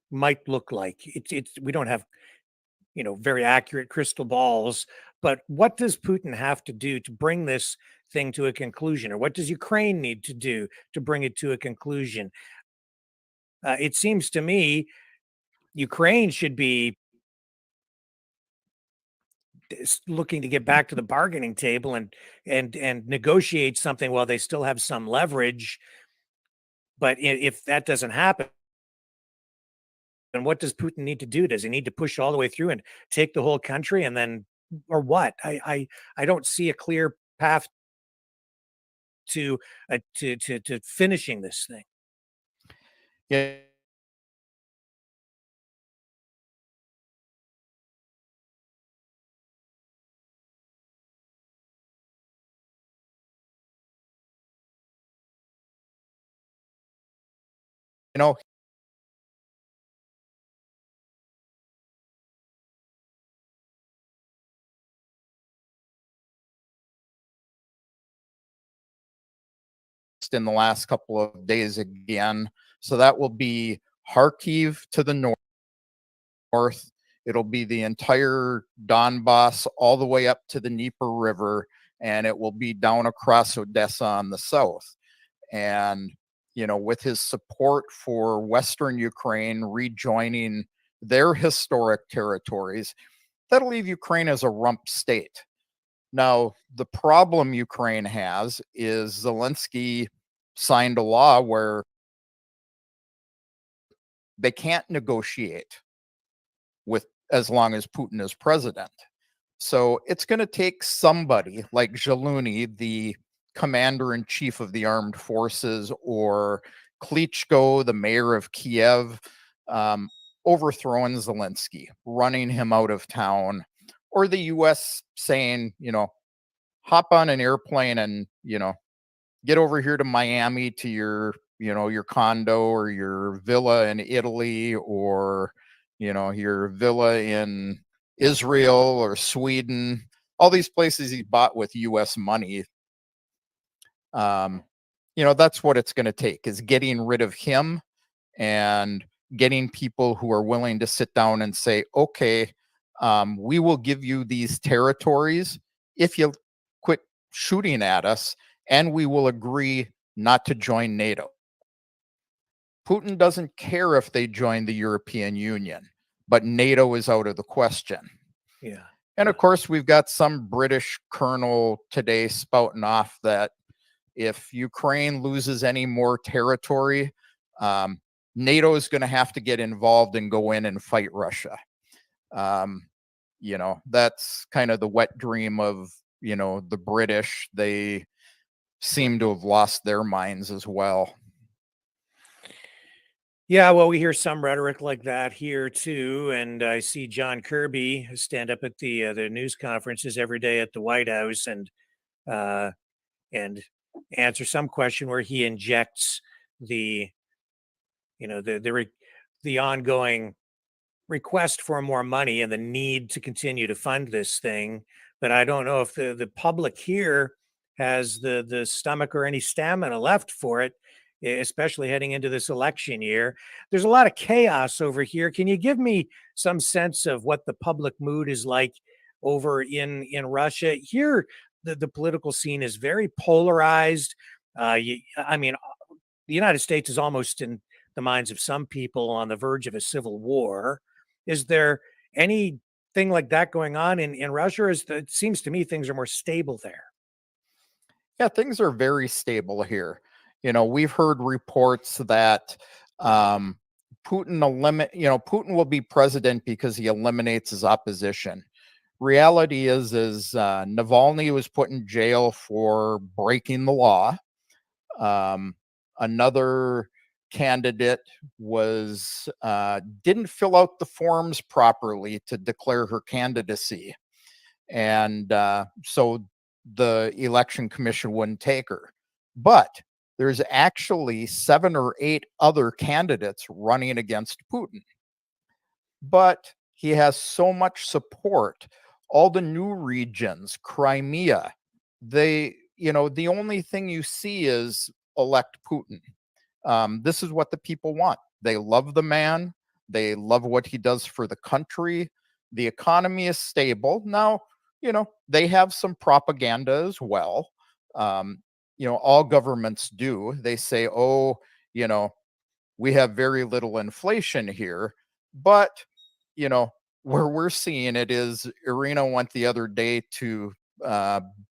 might look like? We don't have, very accurate crystal balls, but what does Putin have to do to bring this thing to a conclusion, or what does Ukraine need to do to bring it to a conclusion? It seems to me Ukraine should be looking to get back to the bargaining table and negotiate something while they still have some leverage. But if that doesn't happen, then what does Putin need to do? Does he need to push all the way through and take the whole country, and then, or what? I don't see a clear path to finishing this thing. Yeah. In the last couple of days again. So that will be Kharkiv to the north. It'll be the entire Donbass all the way up to the Dnieper River, and it will be down across Odessa on the south. And, with his support for Western Ukraine rejoining their historic territories, that'll leave Ukraine as a rump state. Now, the problem Ukraine has is Zelensky signed a law where they can't negotiate with as long as Putin is president. So it's going to take somebody like Zaluzny, the commander in chief of the armed forces, or Klitschko, the mayor of Kiev, overthrowing Zelensky, running him out of town, or the U.S. saying, hop on an airplane and, get over here to Miami to your, your condo or your villa in Italy, or, your villa in Israel or Sweden, all these places he bought with U.S. money. That's what it's going to take, is getting rid of him and getting people who are willing to sit down and say, okay, we will give you these territories if you quit shooting at us, and we will agree not to join NATO. Putin doesn't care if they join the European Union, but NATO is out of the question. Yeah. And of course, we've got some British colonel today spouting off that if Ukraine loses any more territory, NATO is going to have to get involved and go in and fight Russia. That's kind of the wet dream of, the British. They seem to have lost their minds as well. Yeah, well, we hear some rhetoric like that here too, and I see John Kirby stand up at the news conferences every day at the White House and answer some question where he injects the ongoing request for more money and the need to continue to fund this thing. But I don't know if the public here has the stomach or any stamina left for it, especially heading into this election year. There's a lot of chaos over here. Can you give me some sense of what the public mood is like over in Russia? Here, the political scene is very polarized. The United States is almost, in the minds of some people, on the verge of a civil war. Is there anything like that going on in Russia? Or it seems to me things are more stable there. Yeah, things are very stable here. We've heard reports that Putin will be president because he eliminates his opposition. Reality is Navalny was put in jail for breaking the law. Another candidate didn't fill out the forms properly to declare her candidacy, and so the election commission wouldn't take her. But there's actually 7 or 8 other candidates running against Putin, but he has so much support. All the new regions, Crimea, the only thing you see is elect Putin. This is what the people want. They love the man. They love what he does for the country. The economy is stable. Now, they have some propaganda as well. All governments do. They say, we have very little inflation here. But, where we're seeing it is Irina went the other day to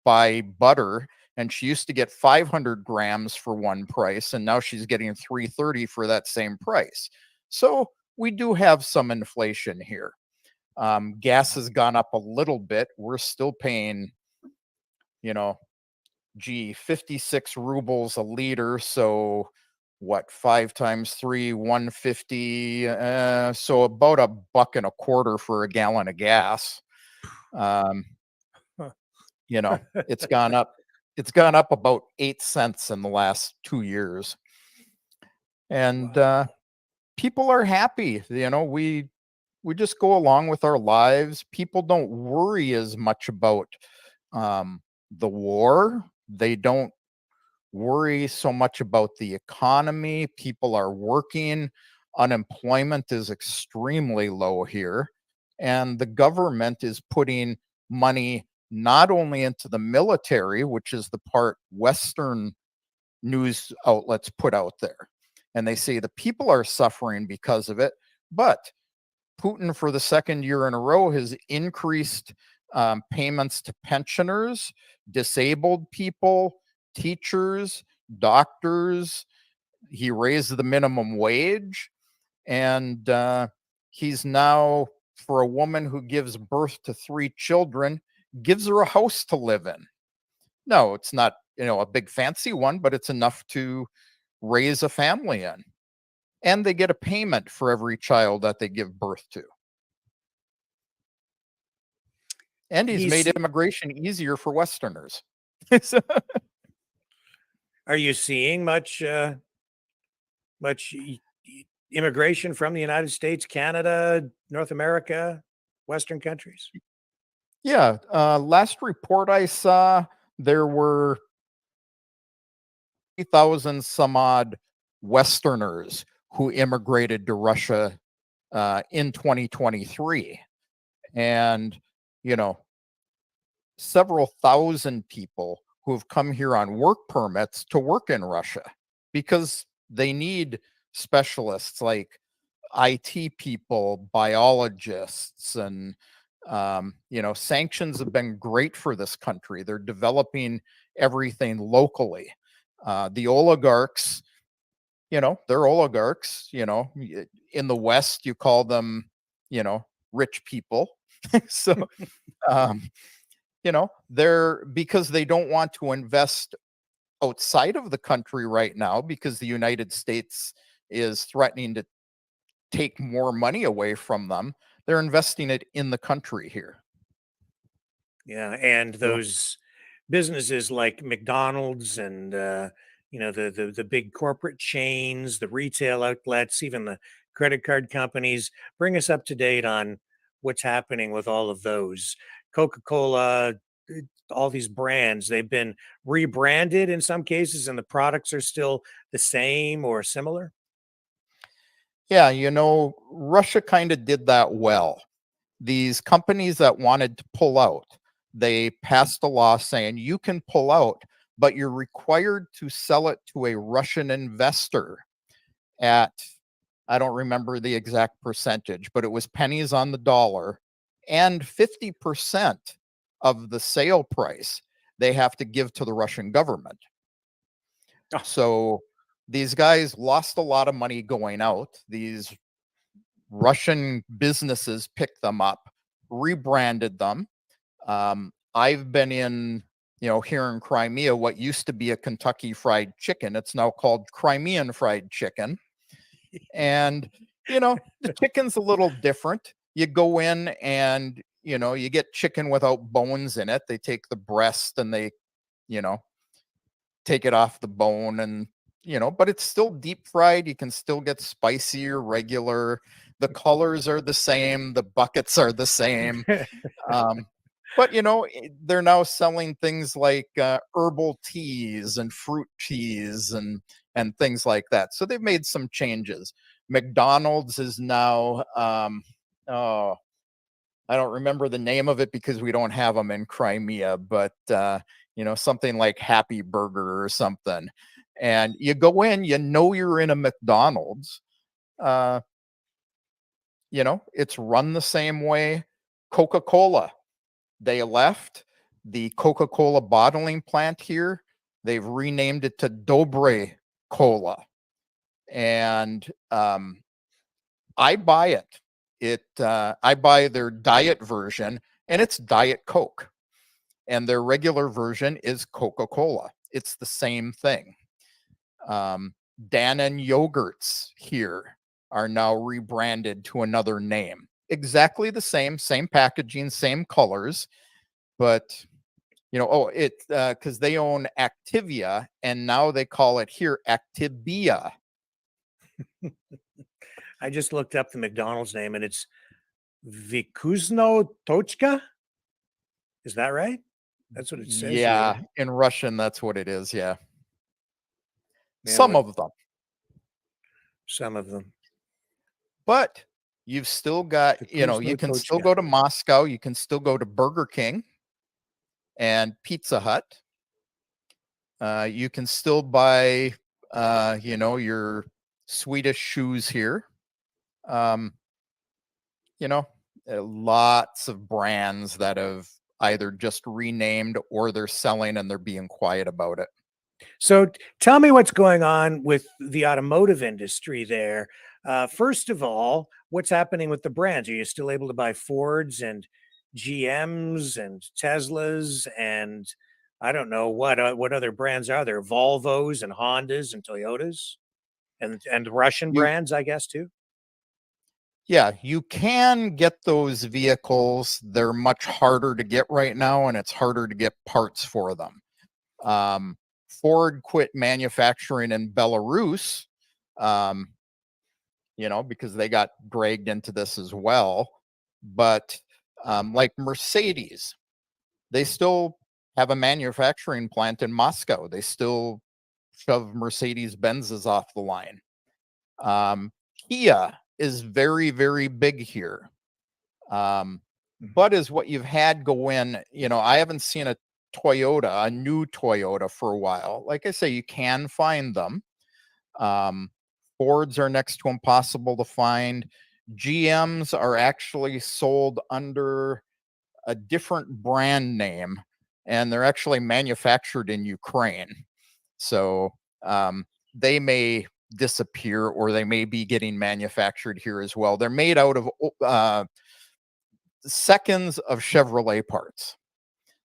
buy butter, and she used to get 500 grams for one price, and now she's getting 330 for that same price. So we do have some inflation here. Gas has gone up a little bit. We're still paying, 56 rubles a liter. So what, 5 times 3, 150. So about $1.25 for a gallon of gas. It's gone up. It's gone up about 8 cents in the last 2 years. And people are happy. We just go along with our lives. People don't worry as much about the war. They don't worry so much about the economy. People are working. Unemployment is extremely low here. And the government is putting money not only into the military, which is the part Western news outlets put out there, and they say the people are suffering because of it, but Putin, for the second year in a row, has increased payments to pensioners, disabled people, teachers, doctors. He raised the minimum wage, and he's now, for a woman who gives birth to 3 children, gives her a house to live in. No, it's not, a big fancy one, but it's enough to raise a family in. And they get a payment for every child that they give birth to. And he's made immigration easier for Westerners. So, Are you seeing much immigration from the United States, Canada, North America, Western countries? yeah, last report I saw, there were 3,000 some odd Westerners who immigrated to Russia in 2023. And, several thousand people who have come here on work permits to work in Russia because they need specialists like IT people, biologists, and sanctions have been great for this country. They're developing everything locally. The oligarchs, they're oligarchs. In the West, you call them, rich people. So, they're, because they don't want to invest outside of the country right now because the United States is threatening to take more money away from them. They're investing it in the country here. Yeah, and those businesses like McDonald's and the big corporate chains, the retail outlets, even the credit card companies, bring us up to date on what's happening with all of those. Coca-Cola, all these brands, they've been rebranded in some cases, and the products are still the same or similar. Yeah, Russia kind of did that well. These companies that wanted to pull out, they passed a law saying you can pull out, but you're required to sell it to a Russian investor at, I don't remember the exact percentage, but it was pennies on the dollar, and 50% of the sale price they have to give to the Russian government. Oh. So these guys lost a lot of money going out. These Russian businesses picked them up, rebranded them. I've been in, here in Crimea, what used to be a Kentucky Fried Chicken. It's now called Crimean Fried Chicken. And, the chicken's a little different. You go in and, you get chicken without bones in it. They take the breast and they, take it off the bone and, but it's still deep fried. You can still get spicy or regular. The colors are the same. The buckets are the same. But, they're now selling things like herbal teas and fruit teas and things like that. So they've made some changes. McDonald's is now, I don't remember the name of it because we don't have them in Crimea, but, something like Happy Burger or something. And you go in, you're in a McDonald's. It's run the same way. Coca-Cola, they left the Coca-Cola bottling plant here. They've renamed it to Dobre Cola. And I buy it. I buy their diet version, and it's Diet Coke. And their regular version is Coca-Cola. It's the same thing. Dannon yogurts here are now rebranded to another name. Exactly the same packaging, same colors, but because they own Activia, and now they call it here Activia. I just looked up the McDonald's name, and it's Vikuzno Tochka. Is that right? That's what it says. Yeah, here. In Russian, that's what it is. Yeah. Some of them. Some of them. But you've still got, you can still go to Moscow. You can still go to Burger King and Pizza Hut. You can still buy, your Swedish shoes here. Lots of brands that have either just renamed or they're selling and they're being quiet about it. So tell me what's going on with the automotive industry there. First of all, what's happening with the brands? Are you still able to buy Fords and GMs and Teslas and I don't know what other brands are there? Volvos and Hondas and Toyotas and Russian You brands, I guess too. Yeah, you can get those vehicles. They're much harder to get right now, and it's harder to get parts for them. Ford quit manufacturing in Belarus, um, because they got dragged into this as well. But like Mercedes, they still have a manufacturing plant in Moscow. They still shove Mercedes Benzes off the line. Kia is very, very big here. But is what you've had go in, I haven't seen a new Toyota for a while. Like I say, you can find them. Fords are next to impossible to find. GMs are actually sold under a different brand name, and they're actually manufactured in Ukraine. So they may disappear, or they may be getting manufactured here as well. They're made out of seconds of Chevrolet parts.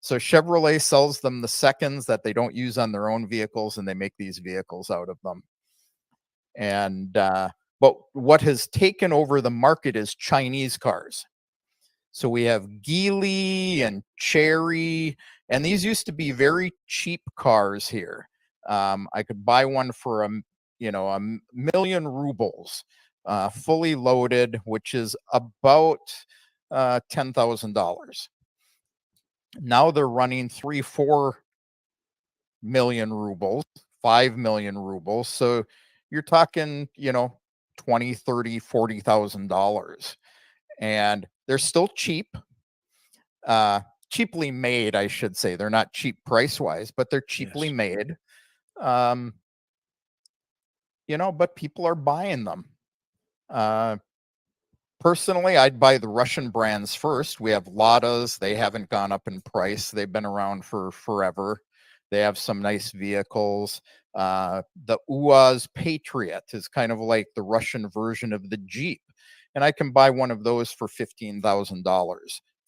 So Chevrolet sells them the seconds that they don't use on their own vehicles, and they make these vehicles out of them. And but what has taken over the market is Chinese cars. So we have Geely and Chery, and these used to be very cheap cars here. I could buy one for a million rubles, fully loaded, which is about $10,000. Now they're running 3-4 million rubles, 5 million rubles. So you're talking, 20, 30, $40,000. And they're still cheap, cheaply made, I should say. They're not cheap price wise, but they're cheaply made. But people are buying them. Personally, I'd buy the Russian brands first. We have Ladas. They haven't gone up in price. They've been around for forever. They have some nice vehicles. The UAZ Patriot is kind of like the Russian version of the Jeep. And I can buy one of those for $15,000.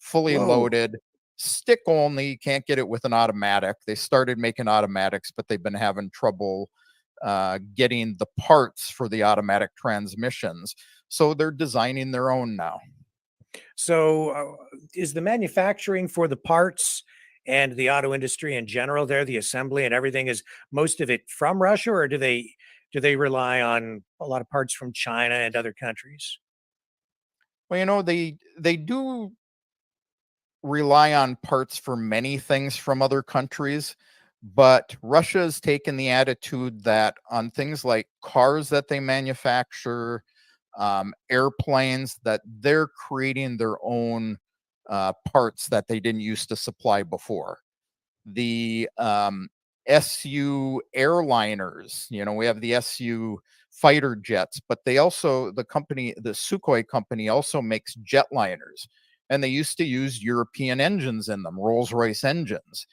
Fully loaded, stick only. You can't get it with an automatic. They started making automatics, but they've been having trouble getting the parts for the automatic transmissions. So they're designing their own now. So is the manufacturing for the parts and the auto industry in general there, the assembly and everything, is most of it from Russia, or do they rely on a lot of parts from China and other countries? Well, they do rely on parts for many things from other countries, but Russia has taken the attitude that on things like cars that they manufacture, airplanes, that they're creating their own parts that they didn't used to supply before. The SU airliners, we have the SU fighter jets, but the Sukhoi company also makes jetliners, and they used to use European engines in them, Rolls-Royce engines.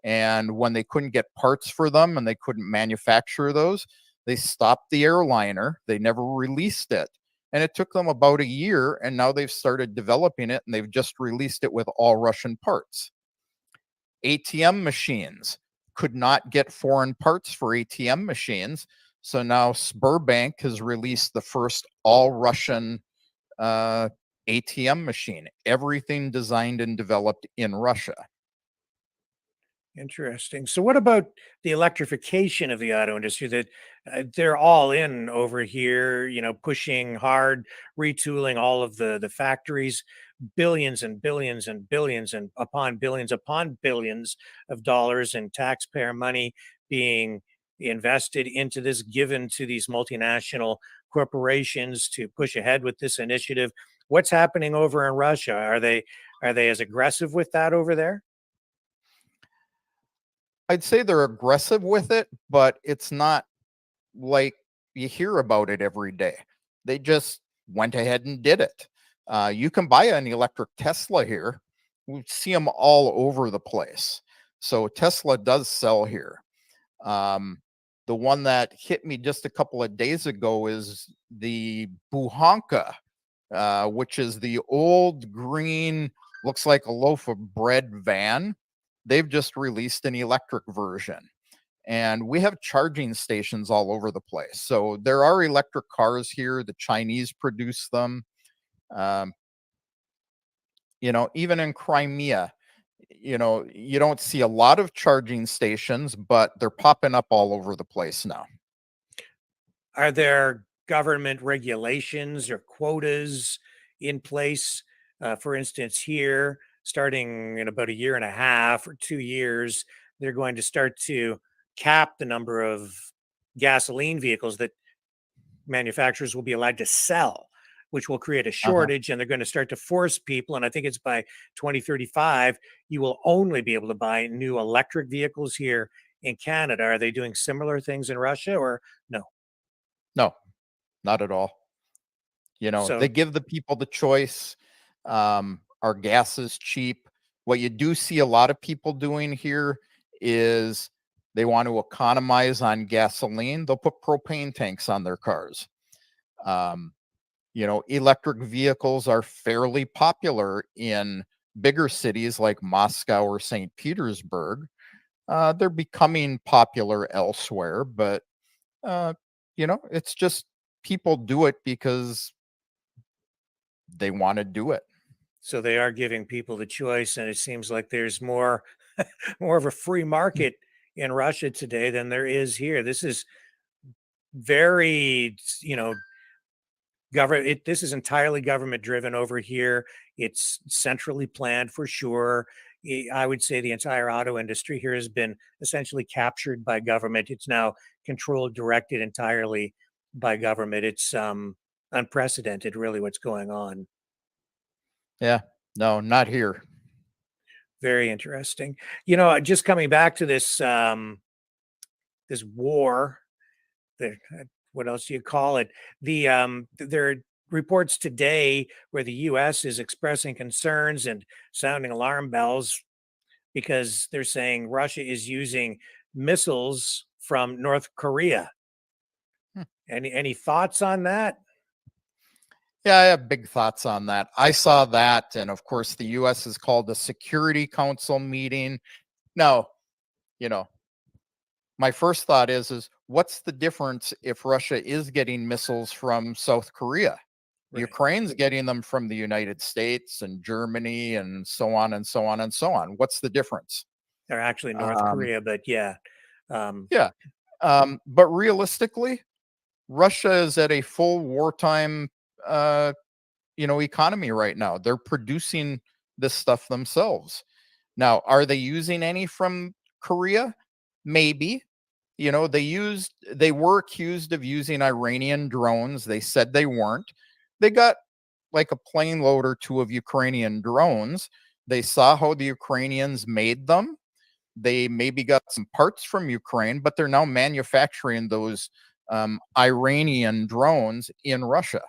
And when they couldn't get parts for them and they couldn't manufacture those, they stopped the airliner. They never released it. And it took them about a year, and now they've started developing it, and they've just released it with all Russian parts. ATM machines could not get foreign parts for ATM machines. So now Sberbank has released the first all Russian ATM machine, everything designed and developed in Russia. Interesting. So, what about the electrification of the auto industry? That they're all in over here, pushing hard, retooling all of the factories, billions and billions and billions and upon billions of dollars in taxpayer money being invested into this, given to these multinational corporations to push ahead with this initiative. What's happening over in Russia? Are they as aggressive with that over there? I'd say they're aggressive with it, but it's not like you hear about it every day. They just went ahead and did it. You can buy an electric Tesla here. We see them all over the place. So Tesla does sell here. The one that hit me just a couple of days ago is the Buhanka, which is the old green, looks like a loaf of bread van. They've just released an electric version. And we have charging stations all over the place. So there are electric cars here. The Chinese produce them. Um, even in Crimea, you don't see a lot of charging stations, but they're popping up all over the place now. Are there government regulations or quotas in place? For instance, here, starting in about a year and a half or 2 years, they're going to start to cap the number of gasoline vehicles that manufacturers will be allowed to sell, which will create a Uh-huh. shortage. And they're going to start to force people. And I think it's by 2035, you will only be able to buy new electric vehicles here in Canada. Are they doing similar things in Russia or no? No, not at all. They So give the people the choice. Our gas is cheap. What you do see a lot of people doing here is they want to economize on gasoline. They'll put propane tanks on their cars. Um, Electric vehicles are fairly popular in bigger cities like Moscow or St. Petersburg. They're becoming popular elsewhere, but it's just people do it because they want to do it. So they are giving people the choice, and it seems like there's more more of a free market in Russia today than there is here. This is very, government. This is entirely government driven over here. It's centrally planned for sure. I would say the entire auto industry here has been essentially captured by government. It's now controlled, directed entirely by government. It's unprecedented, really, what's going on. Yeah, no, not here. Very interesting. Just coming back to this war, the what else do you call it? There are reports today where the US is expressing concerns and sounding alarm bells because they're saying Russia is using missiles from North Korea. Hmm. Any thoughts on that? Yeah, I have big thoughts on that. I saw that, and of course, the U.S. has called a Security Council meeting. Now, you know, my first thought is what's the difference if Russia is getting missiles from South Korea? Right. Ukraine's getting them from the United States and Germany and so on and so on and so on. What's the difference? They're actually North Um, Korea, but yeah. Um, yeah. But realistically, Russia is at a full wartime, economy right now. They're producing this stuff themselves. Now, are they using any from Korea? Maybe. They were accused of using Iranian drones. They said they weren't. They got like a plane load or two of Ukrainian drones. They saw how the Ukrainians made them. They maybe got some parts from Ukraine, but they're now manufacturing those Iranian drones in Russia.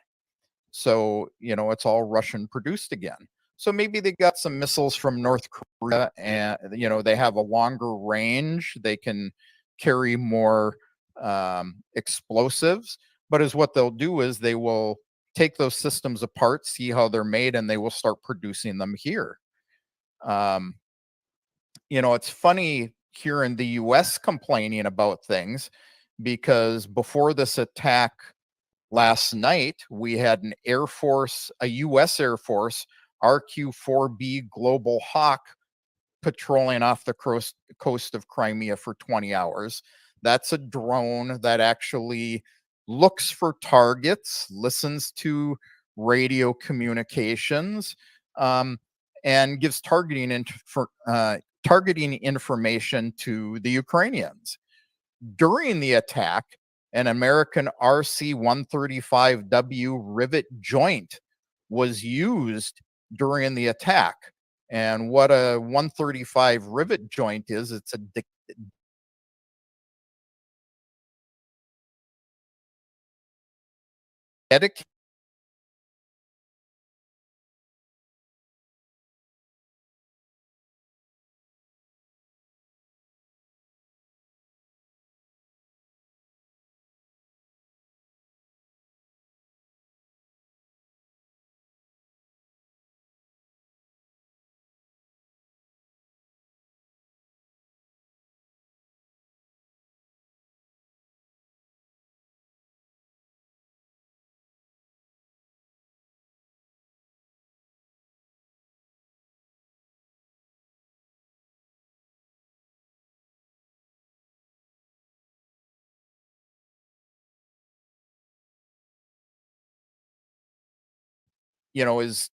So, it's all Russian produced again. So maybe they got some missiles from North Korea and, they have a longer range. They can carry more explosives. But as what they'll do is they will take those systems apart, see how they're made, and they will start producing them here. Um, it's funny here in the US complaining about things because before this attack last night, we had a U.S. Air Force RQ-4B Global Hawk patrolling off the coast of Crimea for 20 hours. That's a drone that actually looks for targets, listens to radio communications, and gives targeting information to the Ukrainians. During the attack, an American RC 135W rivet joint was used during the attack. And what a 135 rivet joint is, it's a dedicated is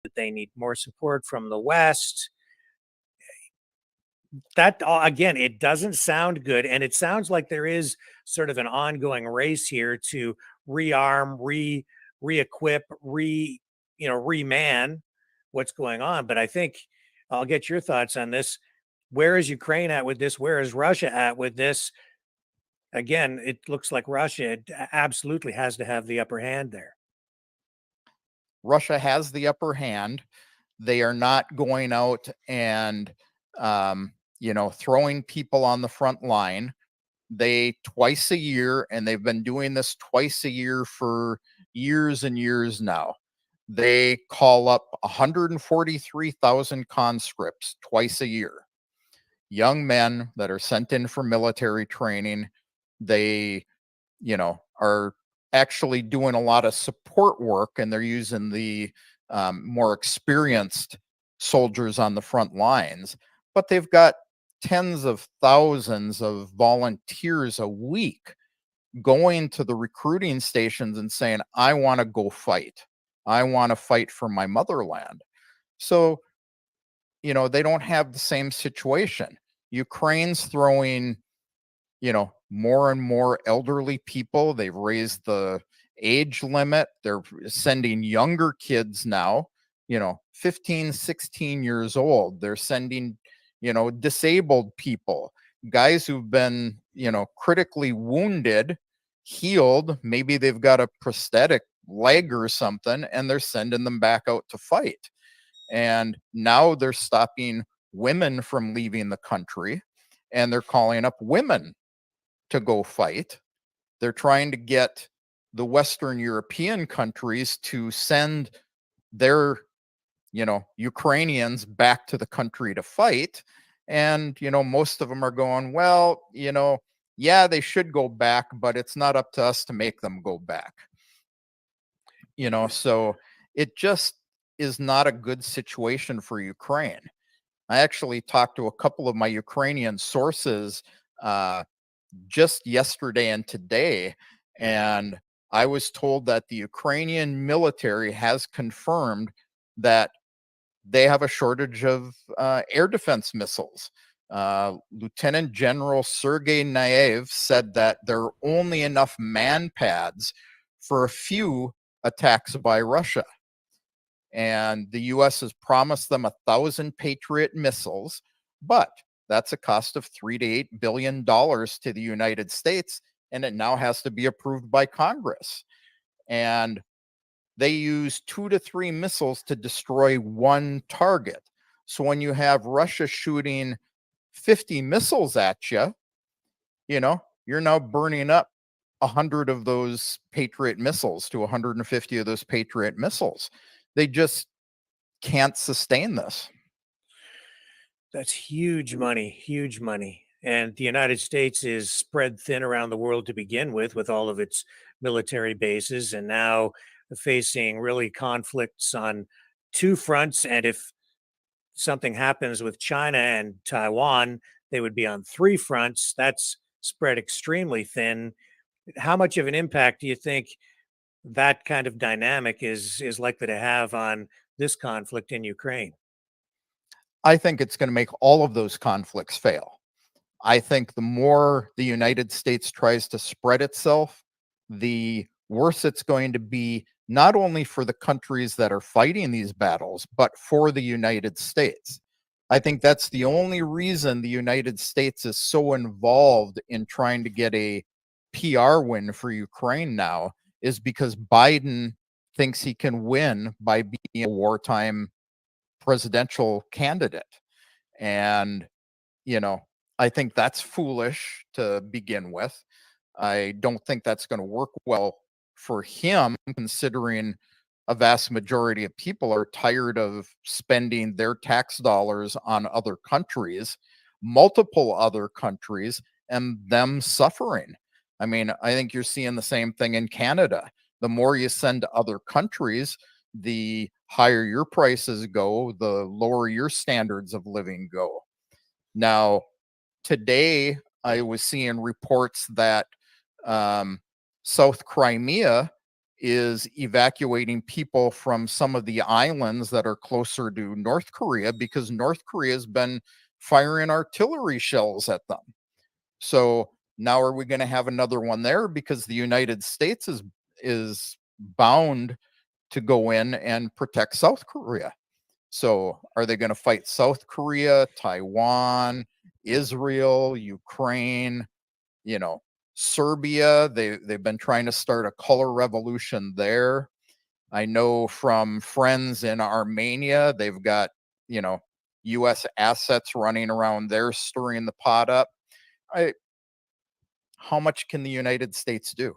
that they need more support from the West. That again, it doesn't sound good, and it sounds like there is sort of an ongoing race here to rearm, re-equip, reman what's going on. But I think I'll get your thoughts on this. Where is Ukraine at with this? Where is Russia at with this? Again, it looks like Russia absolutely has to have the upper hand there. Russia has the upper hand. They are not going out and throwing people on the front line. They twice a year, and they've been doing this twice a year for years and years now. They call up 143,000 conscripts twice a year. Young men that are sent in for military training. They, are actually doing a lot of support work, and they're using the more experienced soldiers on the front lines. But they've got tens of thousands of volunteers a week going to the recruiting stations and saying, I want to go fight. I want to fight for my motherland. So, they don't have the same situation. Ukraine's throwing, more and more elderly people. They've raised the age limit. They're sending younger kids now, 15, 16 years old. They're sending, disabled people, guys who've been, critically wounded, healed. Maybe they've got a prosthetic leg or something, and they're sending them back out to fight. And now they're stopping women from leaving the country, and they're calling up women to go fight. They're trying to get the Western European countries to send their, Ukrainians back to the country to fight. And, most of them are going, well, yeah, they should go back, but it's not up to us to make them go back. So it just is not a good situation for Ukraine. I actually talked to a couple of my Ukrainian sources just yesterday and today, and I was told that the Ukrainian military has confirmed that they have a shortage of air defense missiles. Lieutenant General Sergei Naev said that there are only enough man pads for a few attacks by Russia. And the U.S. has promised them 1,000 Patriot missiles, but that's a cost of $3 to $8 billion to the United States, and it now has to be approved by Congress. And they use 2 to 3 missiles to destroy one target. So when you have Russia shooting 50 missiles at you, you're now burning up 100 of those Patriot missiles to 150 of those Patriot missiles. They just can't sustain this. That's huge money, huge money. And the United States is spread thin around the world to begin with all of its military bases, and now facing really conflicts on two fronts. And if something happens with China and Taiwan, they would be on three fronts. That's spread extremely thin. How much of an impact do you think that kind of dynamic is likely to have on this conflict in Ukraine? I think it's going to make all of those conflicts fail. I think the more the United States tries to spread itself, the worse it's going to be, not only for the countries that are fighting these battles, but for the United States. I think that's the only reason the United States is so involved in trying to get a PR win for Ukraine now, is because Biden thinks he can win by being a wartime presidential candidate. And, you know, I think that's foolish to begin with. I don't think that's going to work well for him, considering a vast majority of people are tired of spending their tax dollars on other countries, multiple other countries, and them suffering. I mean, I think you're seeing the same thing in Canada. The more you send to other countries, the higher your prices go, the lower your standards of living go. Now, today I was seeing reports that South Crimea is evacuating people from some of the islands that are closer to North Korea because North Korea has been firing artillery shells at them. So now are we going to have another one there, because the United States is bound to go in and protect South Korea? So are they going to fight South Korea, Taiwan, Israel, Ukraine, you know, Serbia? They've been trying to start a color revolution there. I know from friends in Armenia, they've got, you know, US assets running around there, stirring the pot up. How much can the United States do?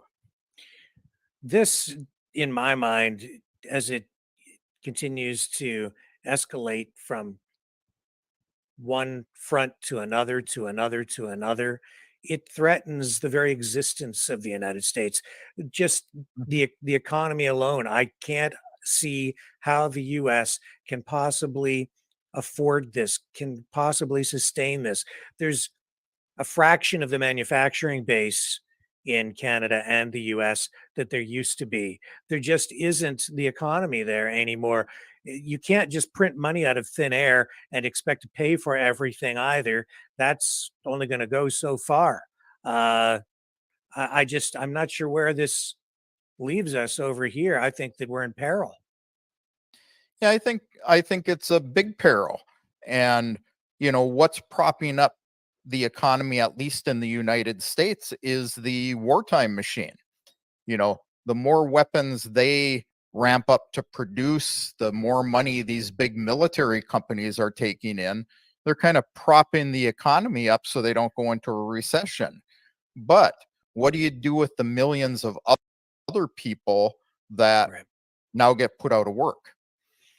This, in my mind, as it continues to escalate from one front to another, to another, to another, it threatens the very existence of the United States. Just the economy alone, I can't see how the US can possibly afford this, can possibly sustain this. There's a fraction of the manufacturing base in Canada and the US that there used to be. There just isn't the economy there anymore. You can't just print money out of thin air and expect to pay for everything either. That's only going to go so far. I'm not sure where this leaves us over here. I think that we're in peril. Yeah, I think it's a big peril. And you know what's propping up the economy, at least in the United States, is the wartime machine. You know, the more weapons they ramp up to produce, the more money these big military companies are taking in. They're kind of propping the economy up so they don't go into a recession. But what do you do with the millions of other people that Right. now get put out of work?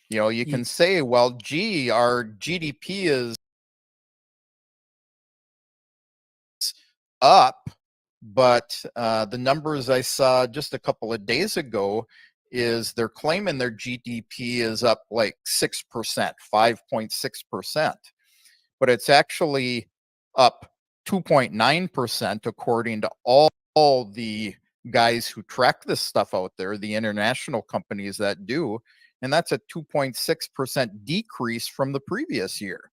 You know, you Ye- can say, well, gee, our GDP is up, but the numbers I saw just a couple of days ago is they're claiming their GDP is up like 6%, 5.6%, but it's actually up 2.9% according to all the guys who track this stuff out there, the international companies that do, and that's a 2.6% decrease from the previous year.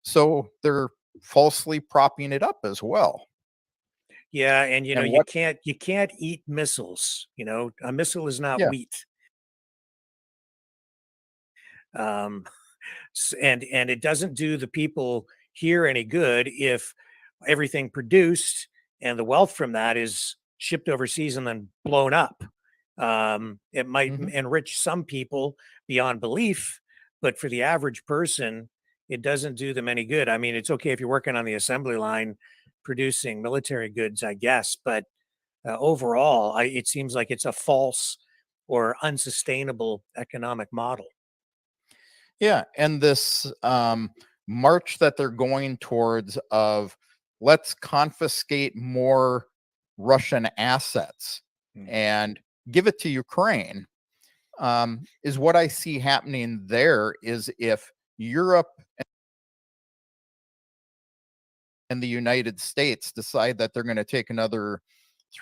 So they're falsely propping it up as well. Yeah, and you know, And what you can't eat missiles. You know, a missile is not Yeah, wheat. Um, and it doesn't do the people here any good if everything produced and the wealth from that is shipped overseas and then blown up. It might mhm. enrich some people beyond belief, but for the average person, it doesn't do them any good. I mean, it's okay if you're working on the assembly line producing military goods, I guess, but overall, it seems like it's a false or unsustainable economic model. Yeah, and this march that they're going towards of let's confiscate more Russian assets and give it to Ukraine, is what I see happening there. Is if Europe and the United States decide that they're going to take another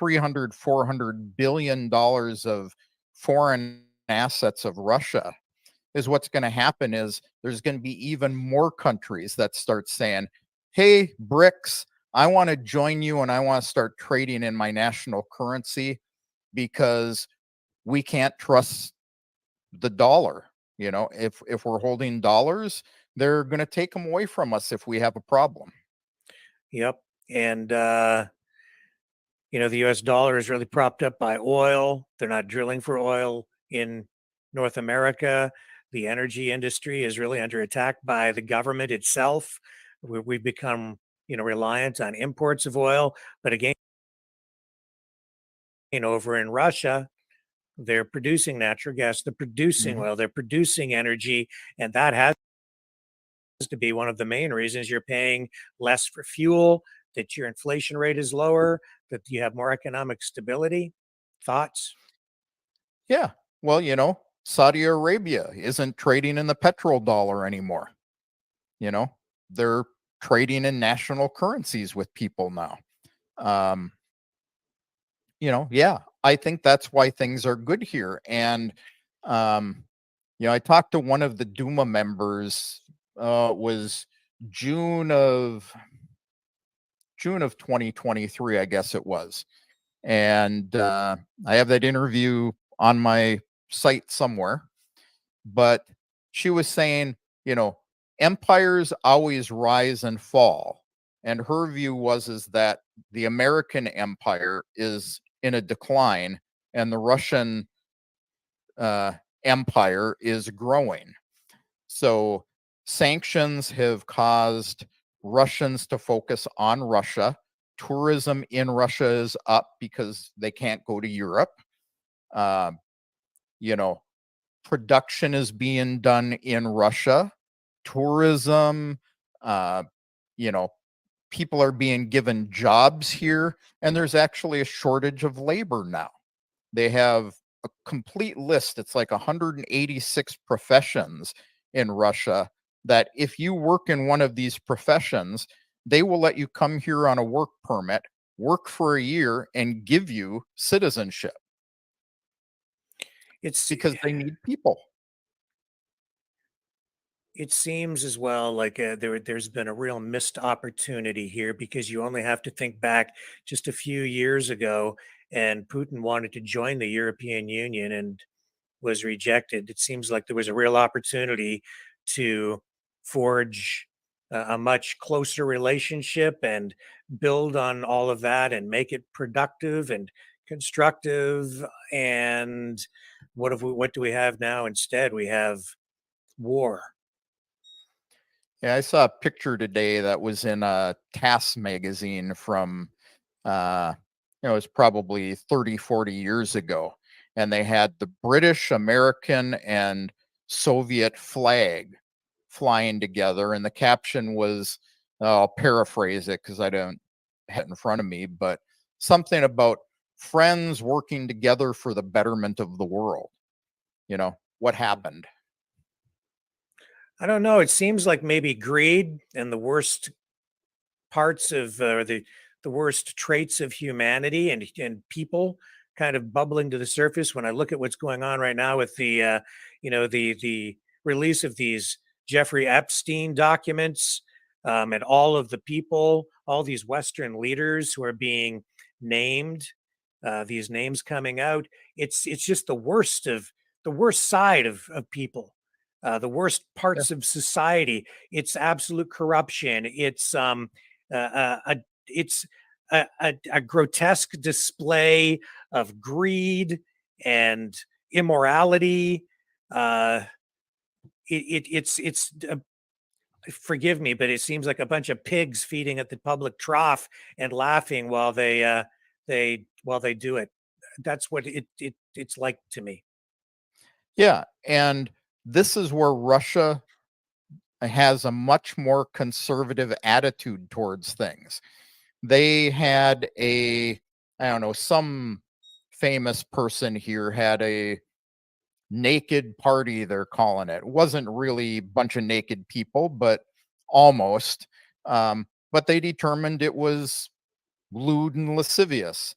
300-400 billion dollars of foreign assets of Russia, is what's going to happen is there's going to be even more countries that start saying, hey, BRICS, I want to join you and I want to start trading in my national currency because we can't trust the dollar. You know, if we're holding dollars, they're going to take them away from us if we have a problem. Yep. And, the US dollar is really propped up by oil. They're not drilling for oil in North America. The energy industry is really under attack by the government itself. We've become, reliant on imports of oil. But again, over in Russia, they're producing natural gas, they're producing oil, they're producing energy, and that has to be one of the main reasons you're paying less for fuel, that your inflation rate is lower, that you have more economic stability. Thoughts? Yeah. Well, Saudi Arabia isn't trading in the petrodollar anymore. They're trading in national currencies with people now. Yeah, I think that's why things are good here. And, I talked to one of the Duma members, was June of 2023, I guess it was. And I have that interview on my site somewhere. But she was saying, empires always rise and fall. And her view is that the American empire is in a decline and the Russian empire is growing. So sanctions have caused Russians to focus on Russia. Tourism in Russia is up because they can't go to Europe. Production is being done in Russia. Tourism, people are being given jobs here, and there's actually a shortage of labor now. They have a complete list. It's like 186 professions in Russia that if you work in one of these professions, they will let you come here on a work permit, work for a year, and give you citizenship. It's because they need people. It seems as well like there's been a real missed opportunity here, because you only have to think back just a few years ago, and Putin wanted to join the European Union and was rejected. It seems like there was a real opportunity to forge a much closer relationship and build on all of that and make it productive and constructive. And what do we have now instead? We have war. Yeah, I saw a picture today that was in a TASS magazine from, it was probably 30, 40 years ago. And they had the British, American, and Soviet flag flying together. And the caption was, I'll paraphrase it because I don't have it in front of me, but something about friends working together for the betterment of the world. What happened? I don't know. It seems like maybe greed and the worst parts of the worst traits of humanity and people kind of bubbling to the surface when I look at what's going on right now with the the release of these Jeffrey Epstein documents, and all of the people, all these Western leaders who are being named, these names coming out. It's just the worst side of people, the worst Yeah. parts of society. It's absolute corruption. It's a grotesque display of greed and immorality. Uh, it's forgive me, but it seems like a bunch of pigs feeding at the public trough and laughing while they do it. That's what it's like to me. Yeah. And this is where Russia has a much more conservative attitude towards things. They had I don't know, some famous person here had a naked party, they're calling it. It wasn't really a bunch of naked people, but almost. But they determined it was lewd and lascivious.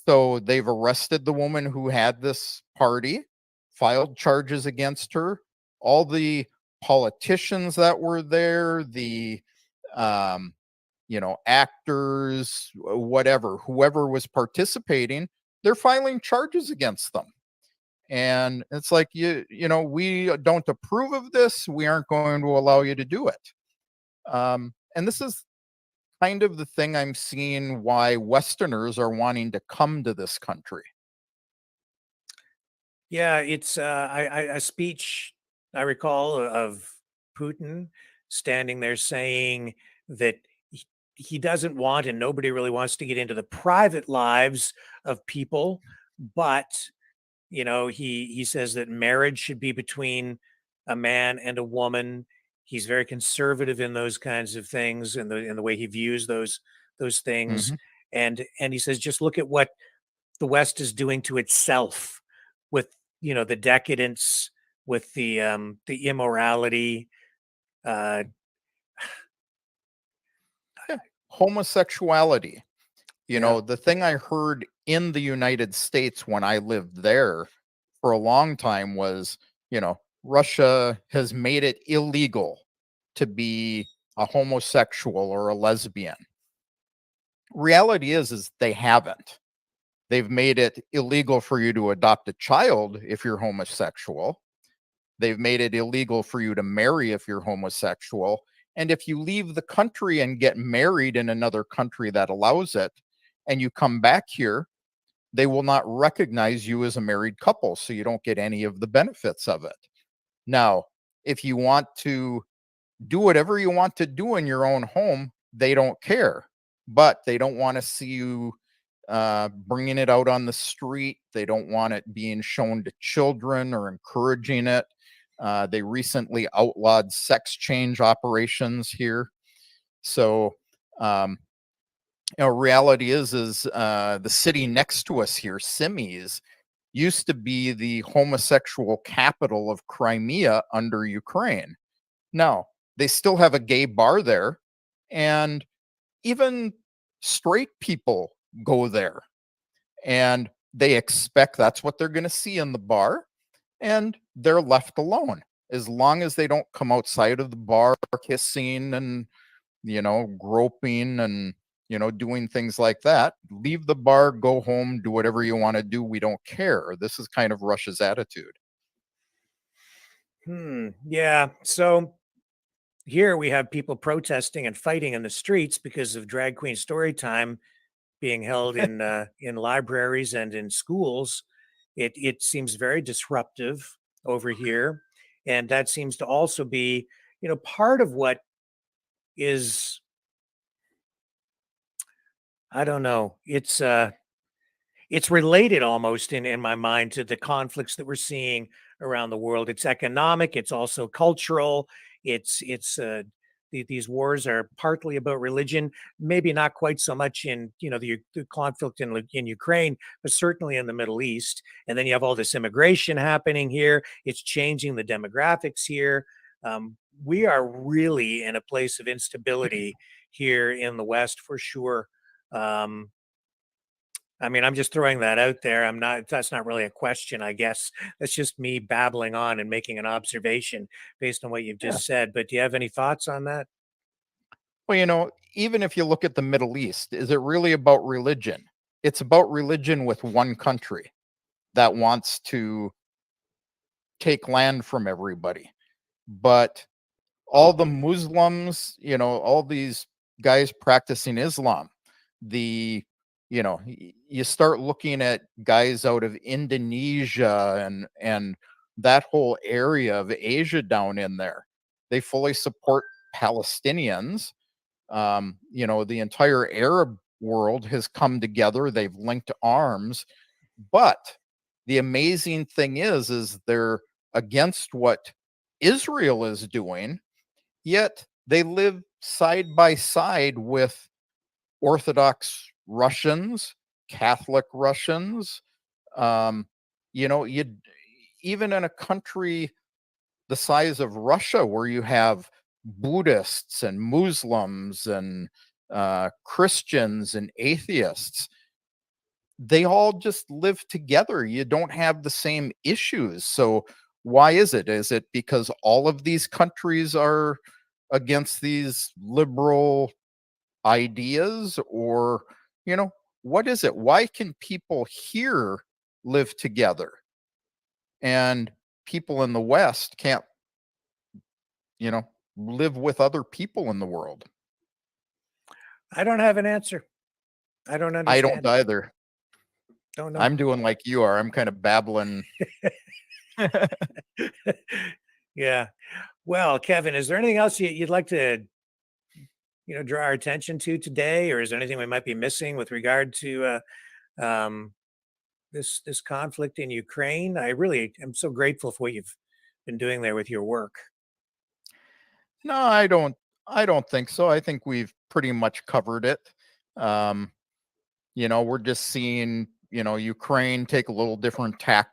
So they've arrested the woman who had this party, filed charges against her. All the politicians that were there, the um, actors, whatever, whoever was participating, they're filing charges against them. And it's like, we don't approve of this. We aren't going to allow you to do it. And this is kind of the thing I'm seeing why Westerners are wanting to come to this country. Yeah, it's a speech I recall of Putin standing there saying that he doesn't want and nobody really wants to get into the private lives of people, but he says that marriage should be between a man and a woman. He's very conservative in those kinds of things, and the way he views those things. Hmm. And he says, just look at what the West is doing to itself with the decadence, with the immorality. Uh, Homosexuality. yeah, The thing I heard in the United States when I lived there for a long time was, Russia has made it illegal to be a homosexual or a lesbian. Reality is they haven't. They've made it illegal for you to adopt a child if you're homosexual. They've made it illegal for you to marry if you're homosexual. And if you leave the country and get married in another country that allows it, and you come back here, they will not recognize you as a married couple. So you don't get any of the benefits of it. Now, if you want to do whatever you want to do in your own home, they don't care. But they don't want to see you bringing it out on the street. They don't want it being shown to children or encouraging it. They recently outlawed sex change operations here. So, reality is the city next to us here, Simmies, used to be the homosexual capital of Crimea under Ukraine. Now, they still have a gay bar there, and even straight people go there, and they expect that's what they're going to see in the bar, and they're left alone as long as they don't come outside of the bar kissing and groping and doing things like that. Leave the bar, go home, do whatever you want to do. We don't care. This is kind of Russia's attitude. yeah. So here we have people protesting and fighting in the streets because of drag queen story time being held in libraries and in schools. It seems very disruptive over here, and that seems to also be part of what is, I don't know, it's related almost in my mind to the conflicts that we're seeing around the world. It's economic, it's also cultural. These wars are partly about religion, maybe not quite so much in the conflict in Ukraine, but certainly in the Middle East. And then you have all this immigration happening here. It's changing the demographics here. We are really in a place of instability here in the West for sure. Um, I mean, I'm just throwing that out there. That's not really a question, I guess. That's just me babbling on and making an observation based on what you've Yeah. just said. But do you have any thoughts on that? Well, even if you look at the Middle East, is it really about religion? It's about religion with one country that wants to take land from everybody. But all the Muslims, all these guys practicing Islam, you start looking at guys out of Indonesia and that whole area of Asia down in there. They fully support Palestinians. The entire Arab world has come together. They've linked arms. But the amazing thing is they're against what Israel is doing, yet they live side by side with Orthodox Russians, Catholic Russians, you even in a country the size of Russia, where you have Buddhists and Muslims and Christians and atheists, they all just live together. You don't have the same issues. So why is it? Is it because all of these countries are against these liberal ideas, or what is it? Why can people here live together and people in the West can't live with other people in the world? I don't have an answer. I don't I don't understand. either. Don't know. I'm doing like you are. I'm kind of babbling. Yeah. Well, Kevin, is there anything else you'd like to, draw our attention to today, or is there anything we might be missing with regard to this conflict in Ukraine? I really am so grateful for what you've been doing there with your work. No, I don't think so. I think we've pretty much covered it. We're just seeing, Ukraine take a little different tack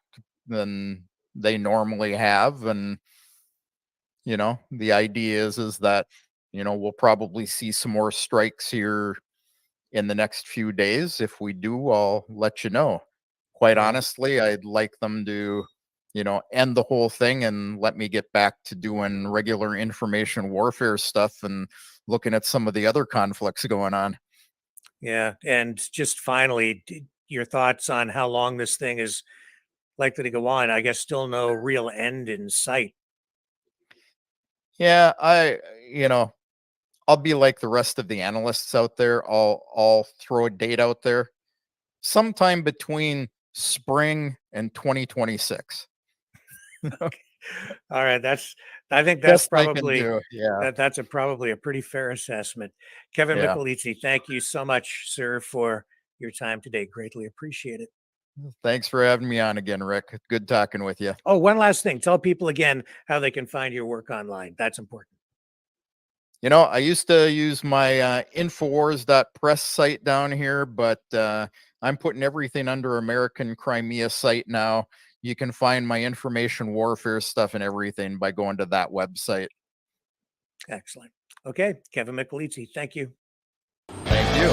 than they normally have. And, the idea is that, we'll probably see some more strikes here in the next few days. If we do, I'll let you know. Quite Yeah. honestly, I'd like them to, end the whole thing and let me get back to doing regular information warfare stuff and looking at some of the other conflicts going on. Yeah. And just finally, your thoughts on how long this thing is likely to go on. I guess still no real end in sight. Yeah, I'll be like the rest of the analysts out there. I'll throw a date out there. Sometime between spring and 2026. All right. I think that's Best I can probably do. Yeah. that's probably a pretty fair assessment. Kevin Yeah. Michelizzi, thank you so much, sir, for your time today. Greatly appreciate it. Thanks for having me on again, Rick. Good talking with you. Oh, one last thing. Tell people again how they can find your work online. That's important. I used to use my Infowars.press site down here, but I'm putting everything under American Crimea site now. You can find my information warfare stuff and everything by going to that website. Excellent. Okay. Kevin Michelizzi, thank you. Thank you.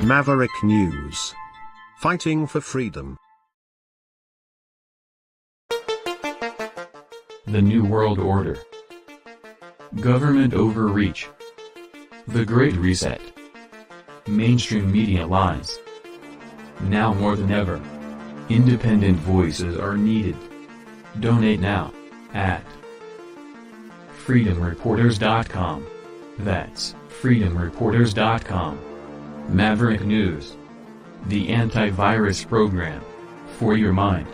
Maverick News. Fighting for freedom. The New World Order. Government overreach. The Great Reset. Mainstream media lies. Now more than ever, independent voices are needed. Donate now at freedomreporters.com. That's freedomreporters.com. Maverick News. The antivirus program for your mind.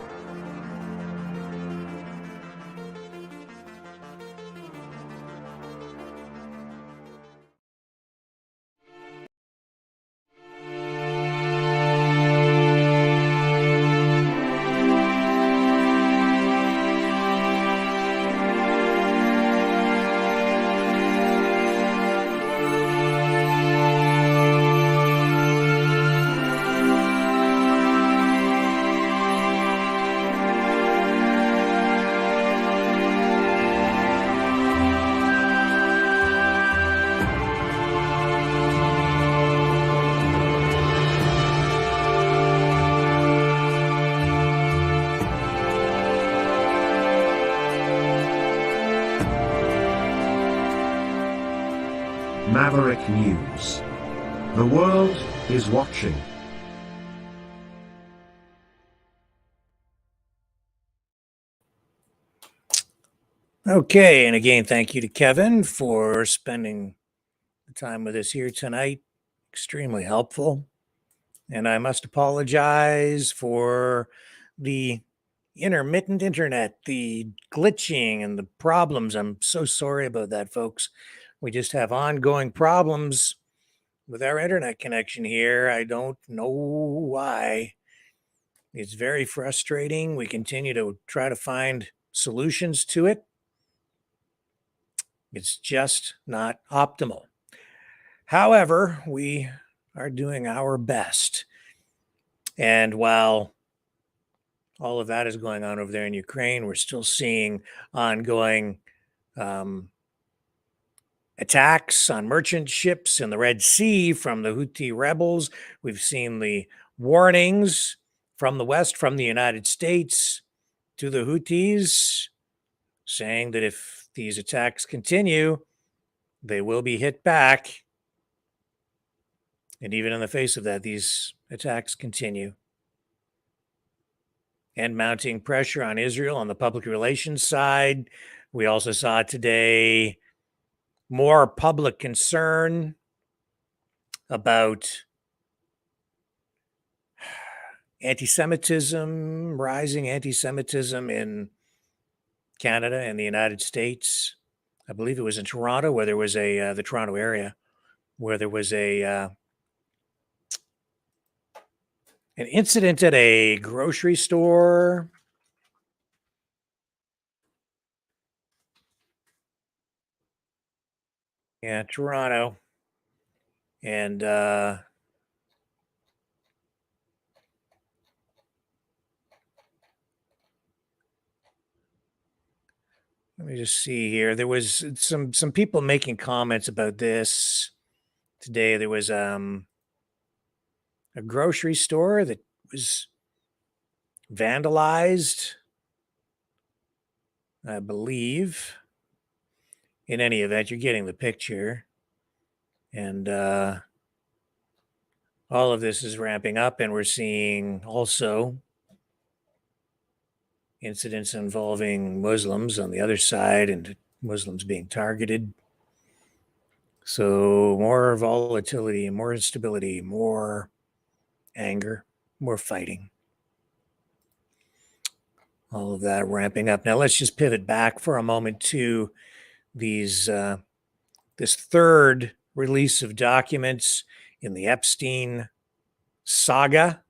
Maverick News. The world is watching. Okay. And again, thank you to Kevin for spending the time with us here tonight. Extremely helpful. And I must apologize for the intermittent internet, the glitching and the problems. I'm so sorry about that, folks. We just have ongoing problems with our internet connection here. I don't know why. It's very frustrating. We continue to try to find solutions to it. It's just not optimal. However, we are doing our best. And while all of that is going on over there in Ukraine, we're still seeing ongoing attacks on merchant ships in the Red Sea from the Houthi rebels. We've seen the warnings from the West, from the United States to the Houthis, saying that if these attacks continue, they will be hit back. And even in the face of that, these attacks continue. And mounting pressure on Israel on the public relations side. We also saw today more public concern about anti-Semitism, rising anti-Semitism in Canada and the United States. I believe it was in Toronto, where there was the Toronto area, where there was an incident at a grocery store. Yeah, Toronto. And let me just see here. There was some people making comments about this today. There was a grocery store that was vandalized, I believe. In any event, you're getting the picture. And all of this is ramping up, and we're seeing also incidents involving Muslims on the other side and Muslims being targeted. So more volatility, more instability, more anger, more fighting. All of that ramping up. Now let's just pivot back for a moment to these this third release of documents in the Epstein saga.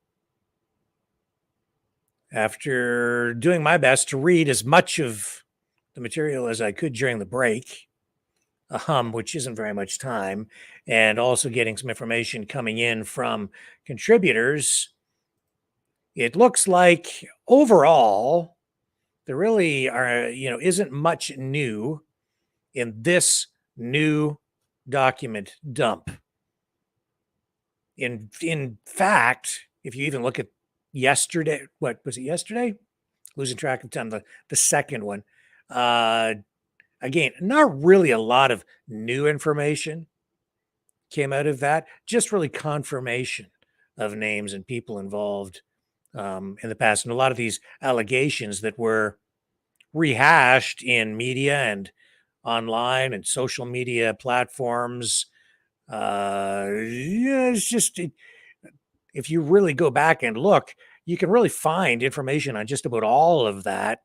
After doing my best to read as much of the material as I could during the break, which isn't very much time, and also getting some information coming in from contributors, it looks like overall there really isn't much new in this new document dump. In fact, if you even look at yesterday, what was it yesterday? Losing track of time. The second one. Again, not really a lot of new information came out of that. Just really confirmation of names and people involved in the past, and a lot of these allegations that were rehashed in media and online and social media platforms. Yeah, it's just if you really go back and look, you can really find information on just about all of that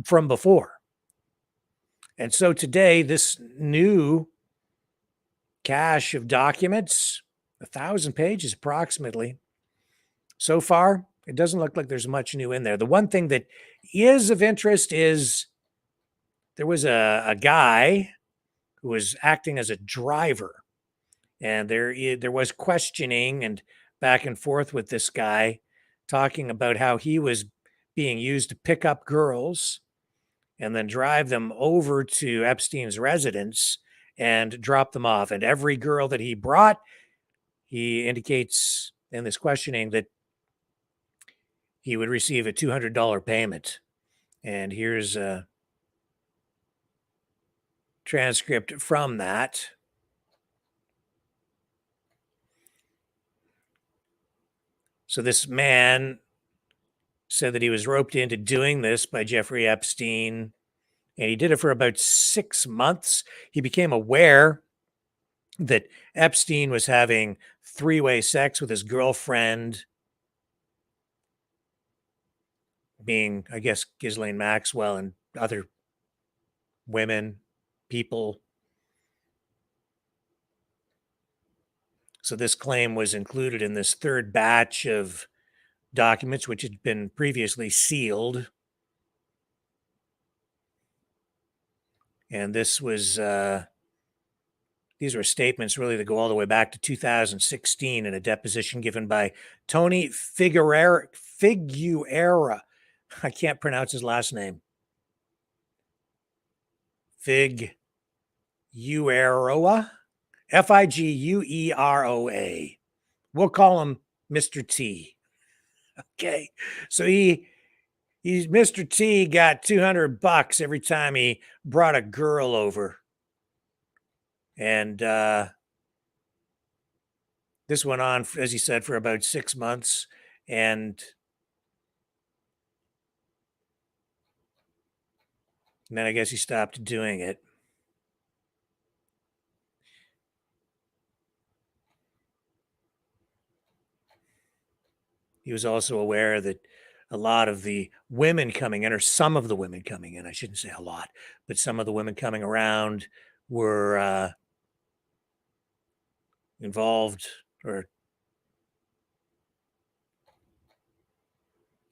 from before. And so today, this new cache of documents, 1,000 pages approximately. So far, it doesn't look like there's much new in there. The one thing that is of interest is there was a guy who was acting as a driver, and there was questioning and back and forth with this guy, talking about how he was being used to pick up girls and then drive them over to Epstein's residence and drop them off. And every girl that he brought, he indicates in this questioning that he would receive a $200 payment. And here's a transcript from that. So this man said that he was roped into doing this by Jeffrey Epstein, and he did it for about 6 months. He became aware that Epstein was having three-way sex with his girlfriend being, I guess, Ghislaine Maxwell and other women, people. So this claim was included in this third batch of documents, which had been previously sealed. And this was, these were statements really that go all the way back to 2016 in a deposition given by Tony Figueroa. I can't pronounce his last name. Figueroa, Figueroa. We'll call him Mr. T. Okay, so he's Mr. T got $200 every time he brought a girl over, and this went on, as he said, for about 6 months, and then I guess he stopped doing it. He was also aware that a lot of the women coming in, or some of the women coming in, I shouldn't say a lot, but some of the women coming around were involved, or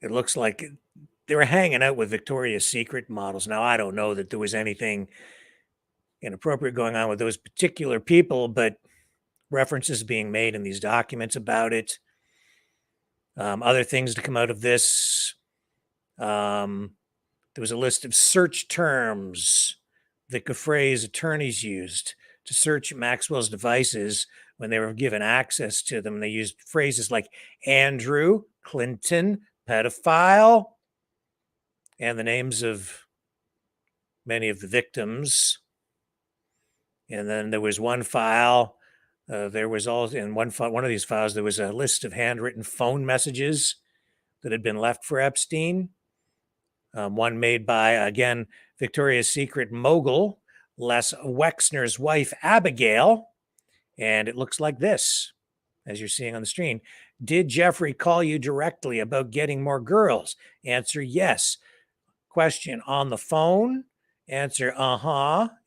it looks like they were hanging out with Victoria's Secret models. Now, I don't know that there was anything inappropriate going on with those particular people, but references being made in these documents about it. Other things to come out of this. There was a list of search terms that Giuffre's attorneys used to search Maxwell's devices when they were given access to them. They used phrases like Andrew, Clinton, pedophile, and the names of many of the victims. And then there was one file. There was also in one of these files, there was a list of handwritten phone messages that had been left for Epstein. One made by, again, Victoria's Secret mogul, Les Wexner's wife, Abigail. And it looks like this, as you're seeing on the screen. Did Jeffrey call you directly about getting more girls? Answer, yes. Question, on the phone? Answer,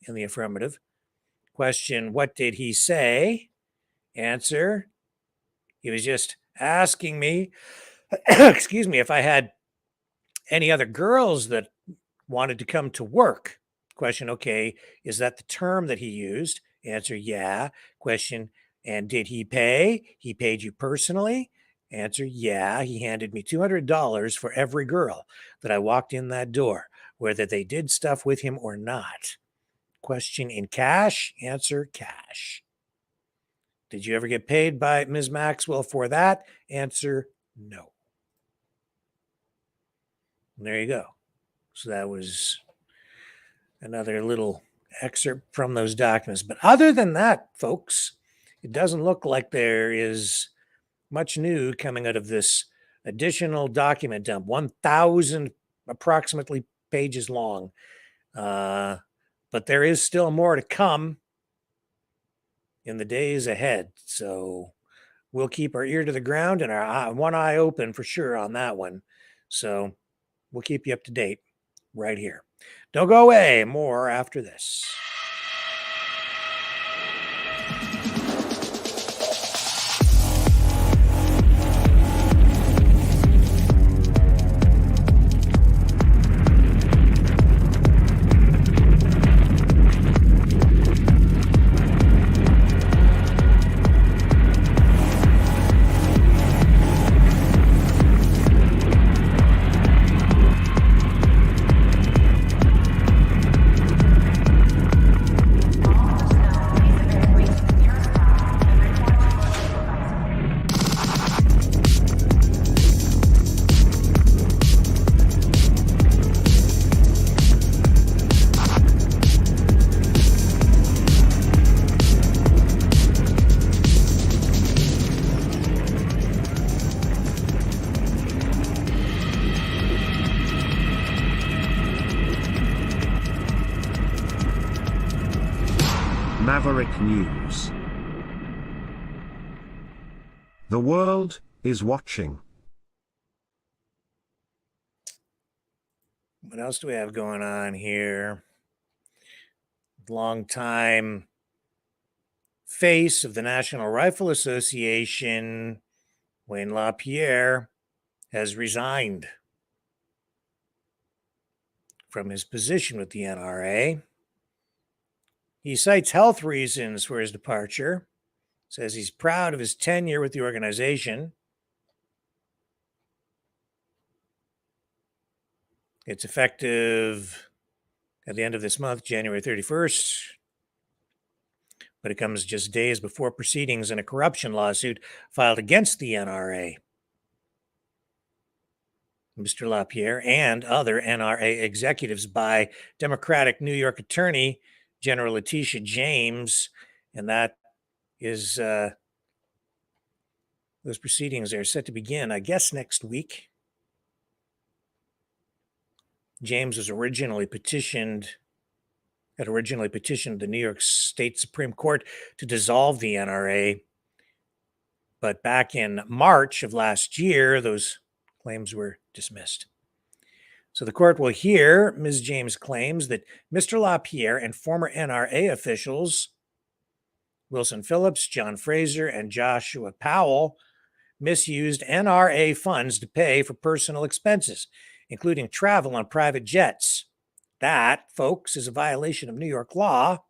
in the affirmative. Question, what did he say? Answer, he was just asking me, excuse me, if I had any other girls that wanted to come to work. Question, okay, is that the term that he used? Answer, yeah. Question, and did he pay? He paid you personally? Answer, yeah. He handed me $200 for every girl that I walked in that door, whether they did stuff with him or not. Question, in cash? Answer, cash. Did you ever get paid by Ms. Maxwell for that? Answer, no. And there you go. So that was another little excerpt from those documents. But other than that, folks, it doesn't look like there is much new coming out of this additional document dump, 1,000 approximately pages long. But there is still more to come in the days ahead. So we'll keep our ear to the ground and our one eye open for sure on that one. So we'll keep you up to date right here. Don't go away. More after this. Maverick News. The world is watching. What else do we have going on here? Long time face of the National Rifle Association, Wayne LaPierre, has resigned from his position with the NRA. He cites health reasons for his departure, says he's proud of his tenure with the organization. It's effective at the end of this month, January 31st, but it comes just days before proceedings in a corruption lawsuit filed against the NRA. Mr. LaPierre and other NRA executives by Democratic New York Attorney General Letitia James, and that is those proceedings are set to begin, I guess, next week. James had originally petitioned the New York State Supreme Court to dissolve the NRA, but back in March of last year, those claims were dismissed. So the court will hear Ms. James' claims that Mr. LaPierre and former NRA officials, Wilson Phillips, John Fraser, and Joshua Powell, misused NRA funds to pay for personal expenses, including travel on private jets. That, folks, is a violation of New York law.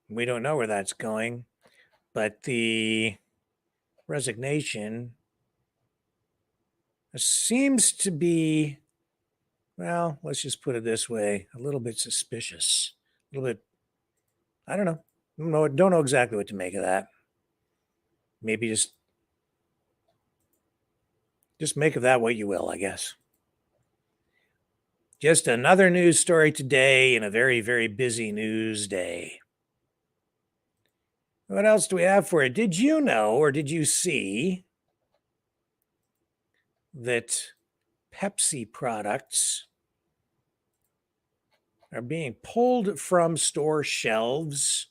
We don't know where that's going, but the resignation seems to be, well, let's just put it this way, a little bit suspicious. A little bit, I don't know. Don't know exactly what to make of that. Maybe just make of that what you will, I guess. Just another news story today in a very, very busy news day. What else do we have for you? Did you know or did you see that Pepsi products are being pulled from store shelves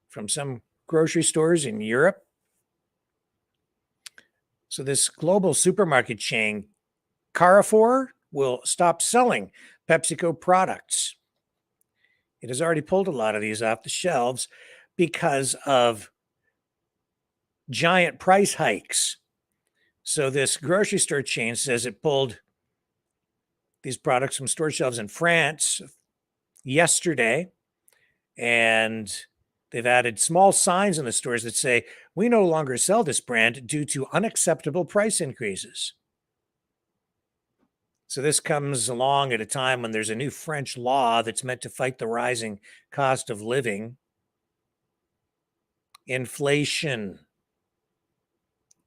from some grocery stores in Europe? So this global supermarket chain, Carrefour, will stop selling PepsiCo products. It has already pulled a lot of these off the shelves because of giant price hikes. So this grocery store chain says it pulled these products from store shelves in France yesterday, and they've added small signs in the stores that say, "We no longer sell this brand due to unacceptable price increases." So this comes along at a time when there's a new French law that's meant to fight the rising cost of living, inflation.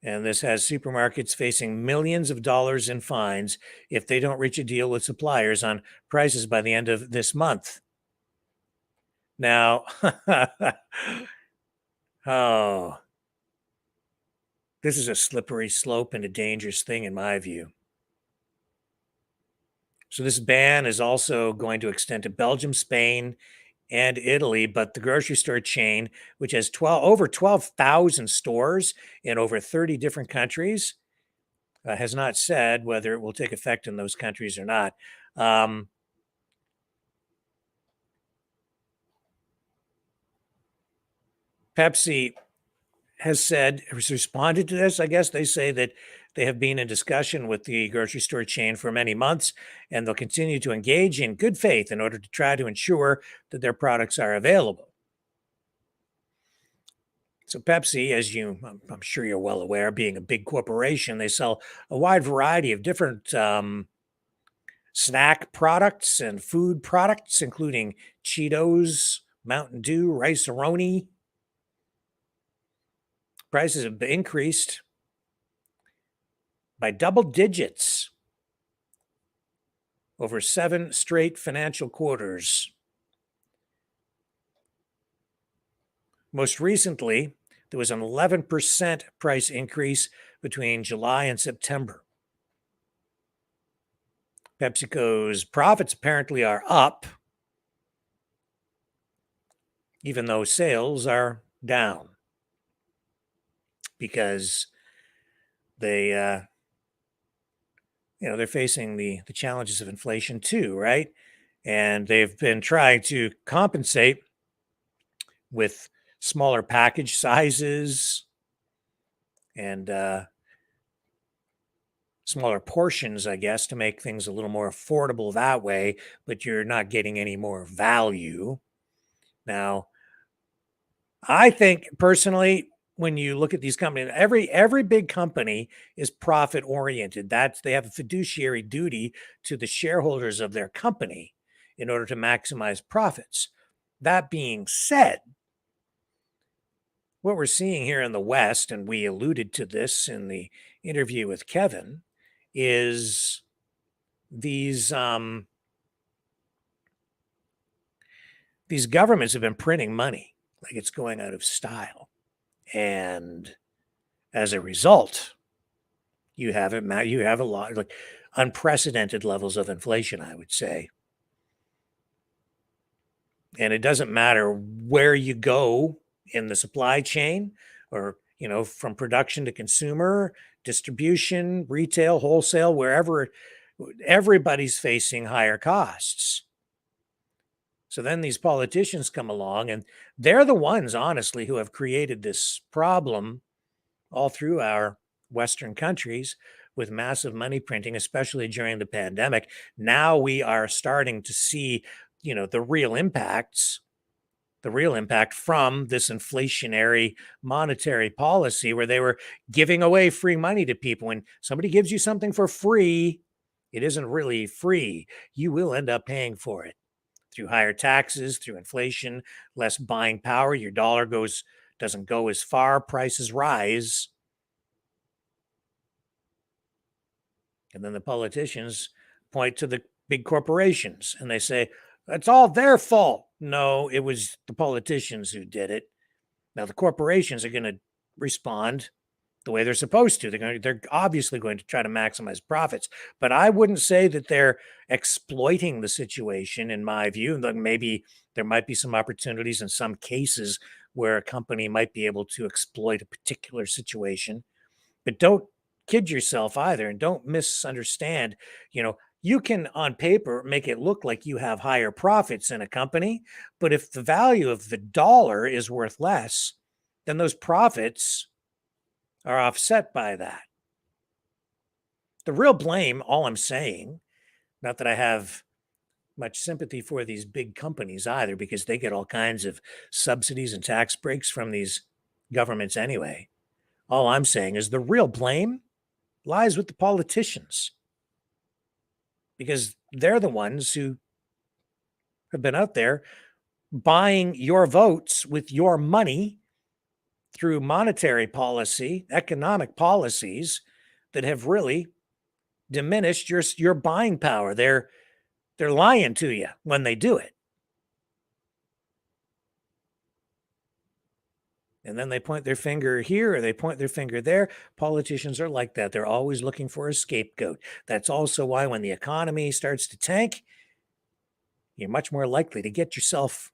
And this has supermarkets facing millions of dollars in fines if they don't reach a deal with suppliers on prices by the end of this month. Now, oh, this is a slippery slope and a dangerous thing in my view. So this ban is also going to extend to Belgium, Spain, and Italy, but the grocery store chain, which has over 12,000 stores in over 30 different countries, has not said whether it will take effect in those countries or not. Pepsi has responded to this. I guess they say that they have been in discussion with the grocery store chain for many months, and they'll continue to engage in good faith in order to try to ensure that their products are available. So Pepsi, as I'm sure you're well aware, being a big corporation, they sell a wide variety of different snack products and food products, including Cheetos, Mountain Dew, Rice-A-Roni. Prices have increased by double digits over 7 straight financial quarters. Most recently, there was an 11% price increase between July and September. PepsiCo's profits apparently are up. even though sales are down because they, they're facing the challenges of inflation too, right? And they've been trying to compensate with smaller package sizes and smaller portions, I guess, to make things a little more affordable that way, but you're not getting any more value. Now, I think personally, when you look at these companies, every big company is profit oriented. They have a fiduciary duty to the shareholders of their company in order to maximize profits. That being said, what we're seeing here in the West, and we alluded to this in the interview with Kevin, is these governments have been printing money like it's going out of style. And as a result, you have a lot, like unprecedented levels of inflation, I would say. And it doesn't matter where you go in the supply chain or, from production to consumer, distribution, retail, wholesale, wherever, everybody's facing higher costs. So then these politicians come along and they're the ones, honestly, who have created this problem all through our Western countries with massive money printing, especially during the pandemic. Now we are starting to see, the real impact from this inflationary monetary policy where they were giving away free money to people. When somebody gives you something for free, it isn't really free. You will end up paying for it through higher taxes, through inflation, less buying power. Your dollar doesn't go as far, prices rise. And then the politicians point to the big corporations and they say, it's all their fault. No, it was the politicians who did it. Now the corporations are going to respond the way they're supposed to. They're obviously going to try to maximize profits, but I wouldn't say that they're exploiting the situation in my view. Maybe there might be some opportunities in some cases where a company might be able to exploit a particular situation, but don't kid yourself either and don't misunderstand. You can on paper make it look like you have higher profits in a company, but if the value of the dollar is worth less, then those profits are offset by that. The real blame, all I'm saying, not that I have much sympathy for these big companies either, because they get all kinds of subsidies and tax breaks from these governments anyway. All I'm saying is the real blame lies with the politicians, because they're the ones who have been out there buying your votes with your money through monetary policy, economic policies that have really diminished your buying power. They're lying to you when they do it. And then they point their finger here or they point their finger there. Politicians are like that. They're always looking for a scapegoat. That's also why when the economy starts to tank, you're much more likely to get yourself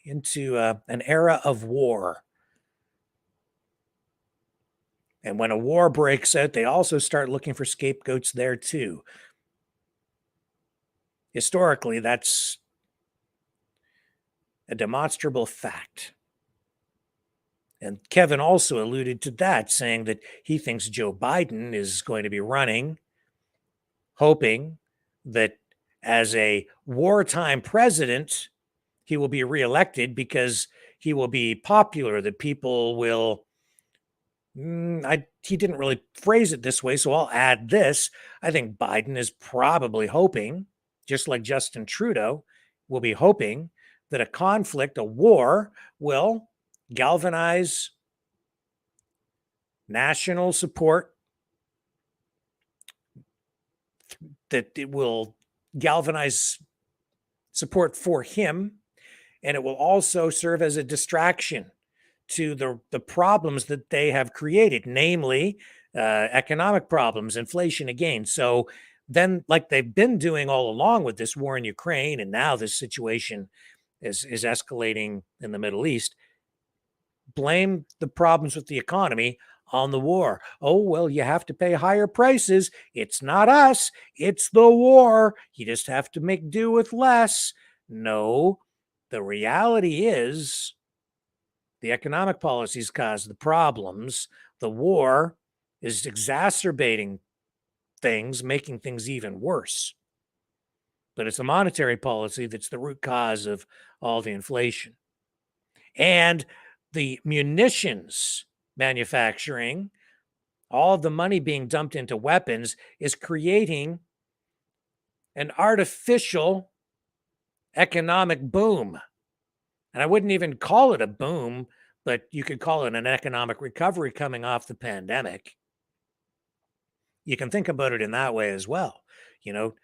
into an era of war. And when a war breaks out, they also start looking for scapegoats there too. Historically, that's a demonstrable fact. And Kevin also alluded to that, saying that he thinks Joe Biden is going to be running, hoping that as a wartime president, he will be reelected because he will be popular, that people will. He didn't really phrase it this way, so I'll add this. I think Biden is probably hoping, just like Justin Trudeau will be hoping, that a conflict, a war, will galvanize national support, that it will galvanize support for him, and it will also serve as a distraction to the problems that they have created, namely economic problems, inflation again. So then, like they've been doing all along with this war in Ukraine and now this situation is escalating in the Middle East, blame the problems with the economy on the war. Oh, well, you have to pay higher prices. It's not us, it's the war. You just have to make do with less. No, the reality is the economic policies cause the problems. The war is exacerbating things, making things even worse. But it's the monetary policy that's the root cause of all the inflation. And the munitions manufacturing, all of the money being dumped into weapons, is creating an artificial economic boom. And I wouldn't even call it a boom, but you could call it an economic recovery coming off the pandemic. You can think about it in that way as well. You know,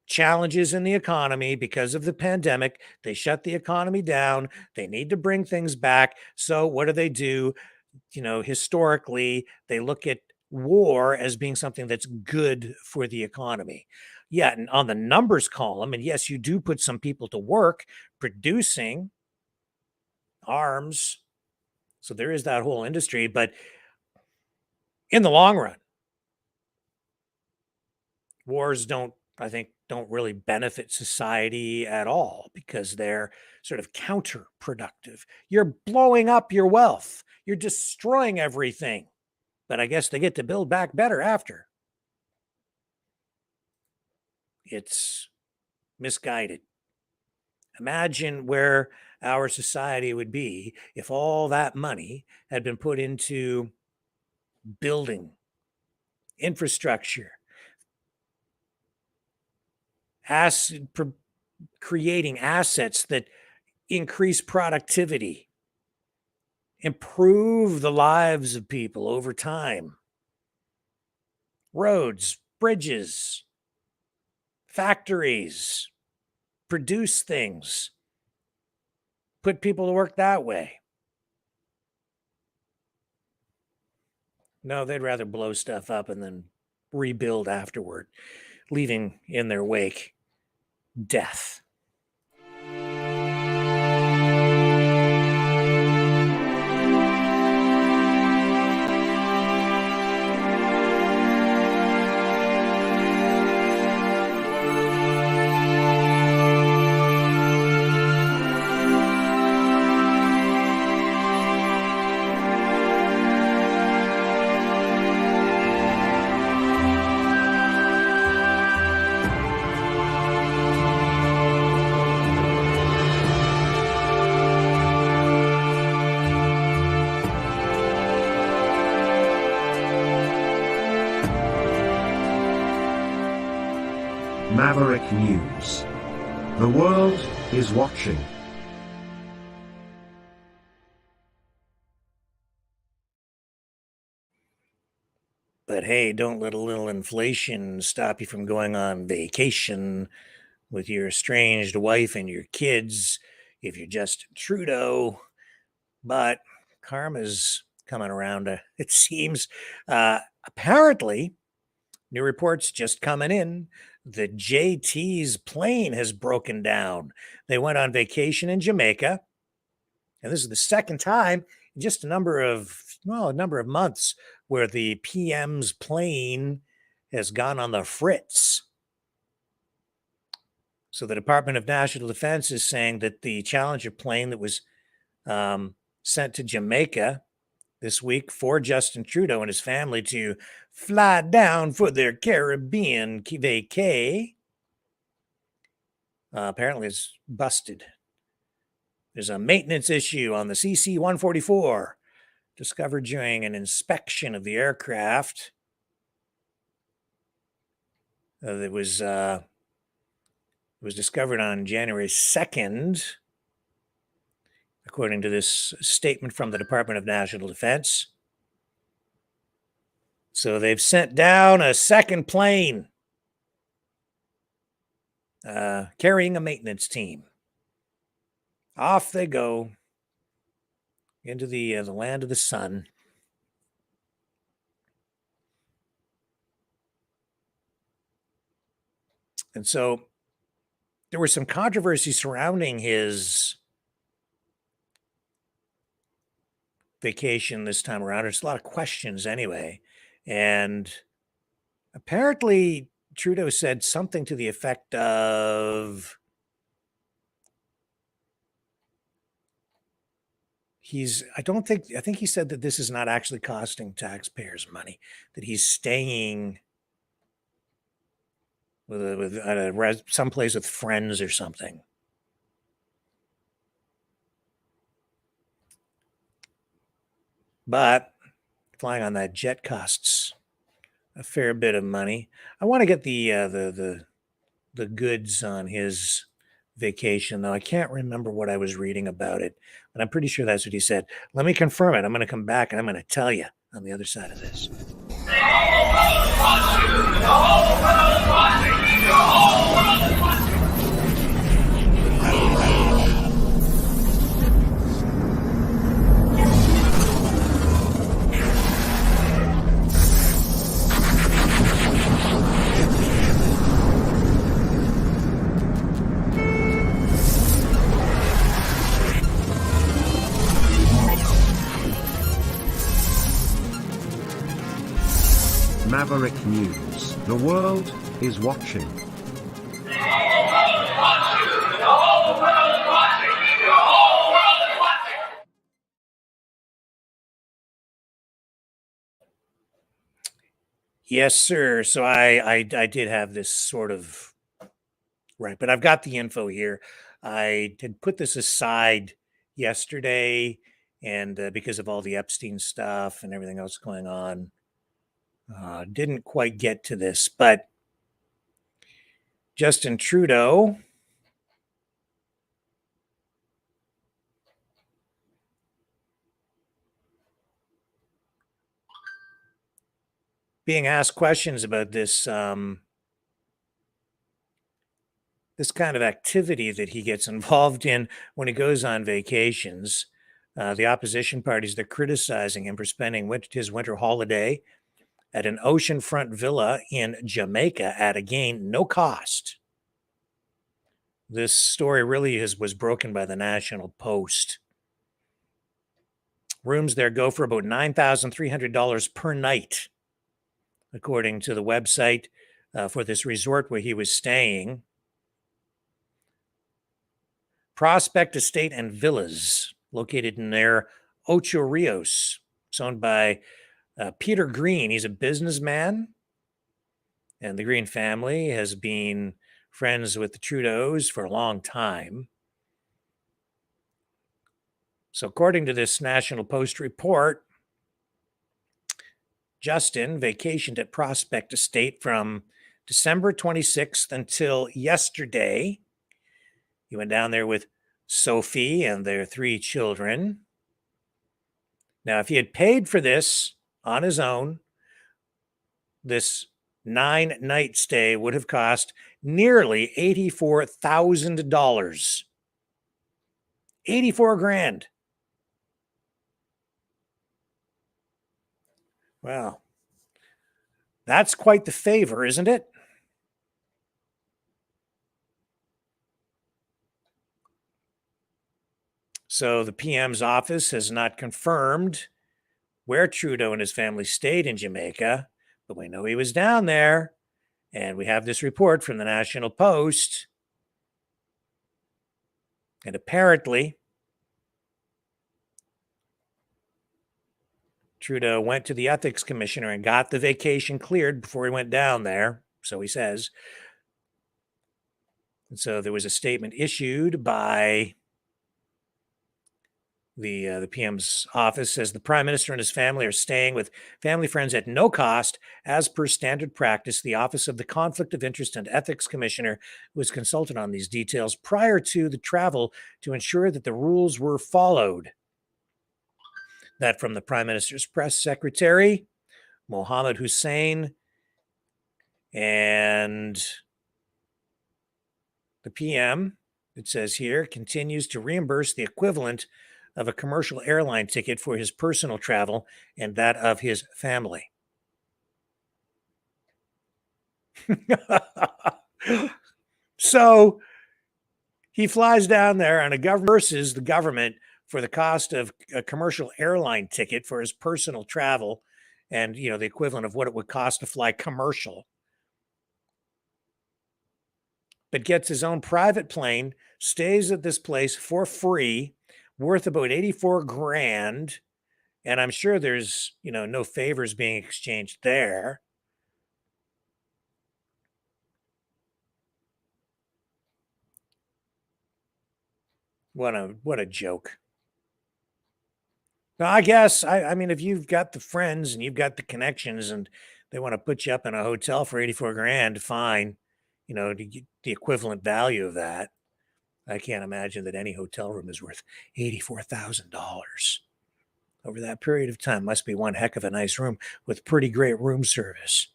challenges in the economy because of the pandemic. They shut the economy down. They need to bring things back. So what do? Historically, they look at war as being something that's good for the economy. Yeah, and on the numbers column, and yes, you do put some people to work producing arms. So there is that whole industry. But in the long run, wars don't really benefit society at all because they're sort of counterproductive. You're blowing up your wealth, you're destroying everything, but I guess they get to build back better after. It's misguided. Imagine where our society would be if all that money had been put into building infrastructure, creating assets that increase productivity, improve the lives of people over time. Roads, bridges, factories, produce things, put people to work that way. No, they'd rather blow stuff up and then rebuild afterward, leaving in their wake death. Maverick News. The world is watching. But hey, don't let a little inflation stop you from going on vacation with your estranged wife and your kids if you're Justin Trudeau. But karma's coming around, it seems. Apparently, new reports just coming in. The JT's plane has broken down. They went on vacation in Jamaica, and this is the second time in just a number of months where the PM's plane has gone on the fritz. So the Department of National Defense is saying that the Challenger plane that was sent to Jamaica this week for Justin Trudeau and his family to fly down for their Caribbean vacay apparently is busted. There's a maintenance issue on the CC-144 discovered during an inspection of the aircraft. It was discovered on January 2nd, according to this statement from the Department of National Defense. So they've sent down a second plane carrying a maintenance team. Off they go into the land of the sun. And so there was some controversy surrounding his vacation this time around. There's a lot of questions anyway. And apparently, Trudeau said something to the effect of I think he said that this is not actually costing taxpayers money, that he's staying with someplace with friends or something. But flying on that jet costs a fair bit of money. I want to get the goods on his vacation, though. I can't remember what I was reading about it, but I'm pretty sure that's what he said. Let me confirm it. I'm going to come back and I'm going to tell you on the other side of this. Maverick News. The world is watching. Yes, sir. So I did have this sort of right, but I've got the info here. I had put this aside yesterday, and because of all the Epstein stuff and everything else going on, didn't quite get to this. But Justin Trudeau being asked questions about this this kind of activity that he gets involved in when he goes on vacations. The opposition parties, they're criticizing him for spending his winter holiday at an oceanfront villa in Jamaica at, again, no cost. This story really was broken by the National Post. Rooms there go for about $9,300 per night, according to the website for this resort where he was staying. Prospect Estate and Villas, located near Ocho Rios. It's owned by Peter Green. He's a businessman, and the Green family has been friends with the Trudeaus for a long time. So according to this National Post report, Justin vacationed at Prospect Estate from December 26th until yesterday. He went down there with Sophie and their 3 children. Now, if he had paid for this on his own, this 9-night stay would have cost nearly $84,000. 84 grand. Well, that's quite the favor, isn't it? So the PM's office has not confirmed where Trudeau and his family stayed in Jamaica, but we know he was down there. And we have this report from the National Post. And apparently, Trudeau went to the ethics commissioner and got the vacation cleared before he went down there, so he says. And so there was a statement issued by the PM's office. Says the Prime Minister and his family are staying with family friends at no cost. As per standard practice, the Office of the Conflict of Interest and Ethics Commissioner was consulted on these details prior to the travel to ensure that the rules were followed. That from the Prime Minister's press secretary, Mohammed Hussein, and the PM, it says here, continues to reimburse the equivalent of a commercial airline ticket for his personal travel and that of his family. So He flies down there and a government versus the government for the cost of a commercial airline ticket for his personal travel and, the equivalent of what it would cost to fly commercial. But gets his own private plane, stays at this place for free, worth about 84 grand. And I'm sure there's, no favors being exchanged there. What a joke. Now, I guess, I mean, if you've got the friends and you've got the connections and they want to put you up in a hotel for 84 grand, fine, to get the equivalent value of that. I can't imagine that any hotel room is worth $84,000 over that period of time. Must be one heck of a nice room with pretty great room service.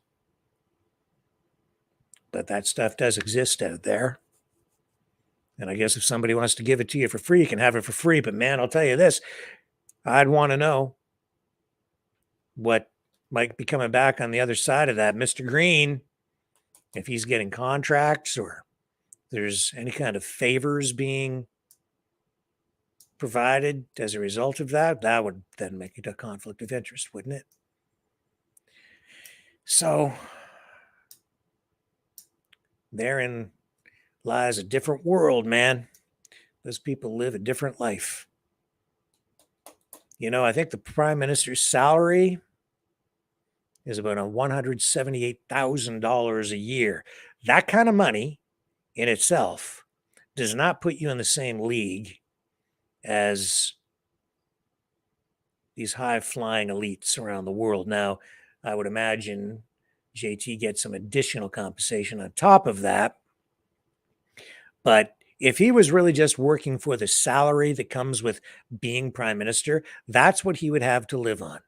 But that stuff does exist out there. And I guess if somebody wants to give it to you for free, you can have it for free. But man, I'll tell you this, I'd want to know what might be coming back on the other side of that. Mr. Green, if he's getting contracts or there's any kind of favors being provided as a result of that, that would then make it a conflict of interest, wouldn't it? So therein lies a different world, man. Those people live a different life. I think the prime minister's salary is about $178,000 a year. That kind of money in itself does not put you in the same league as these high-flying elites around the world. Now, I would imagine JT gets some additional compensation on top of that. But if he was really just working for the salary that comes with being prime minister, that's what he would have to live on,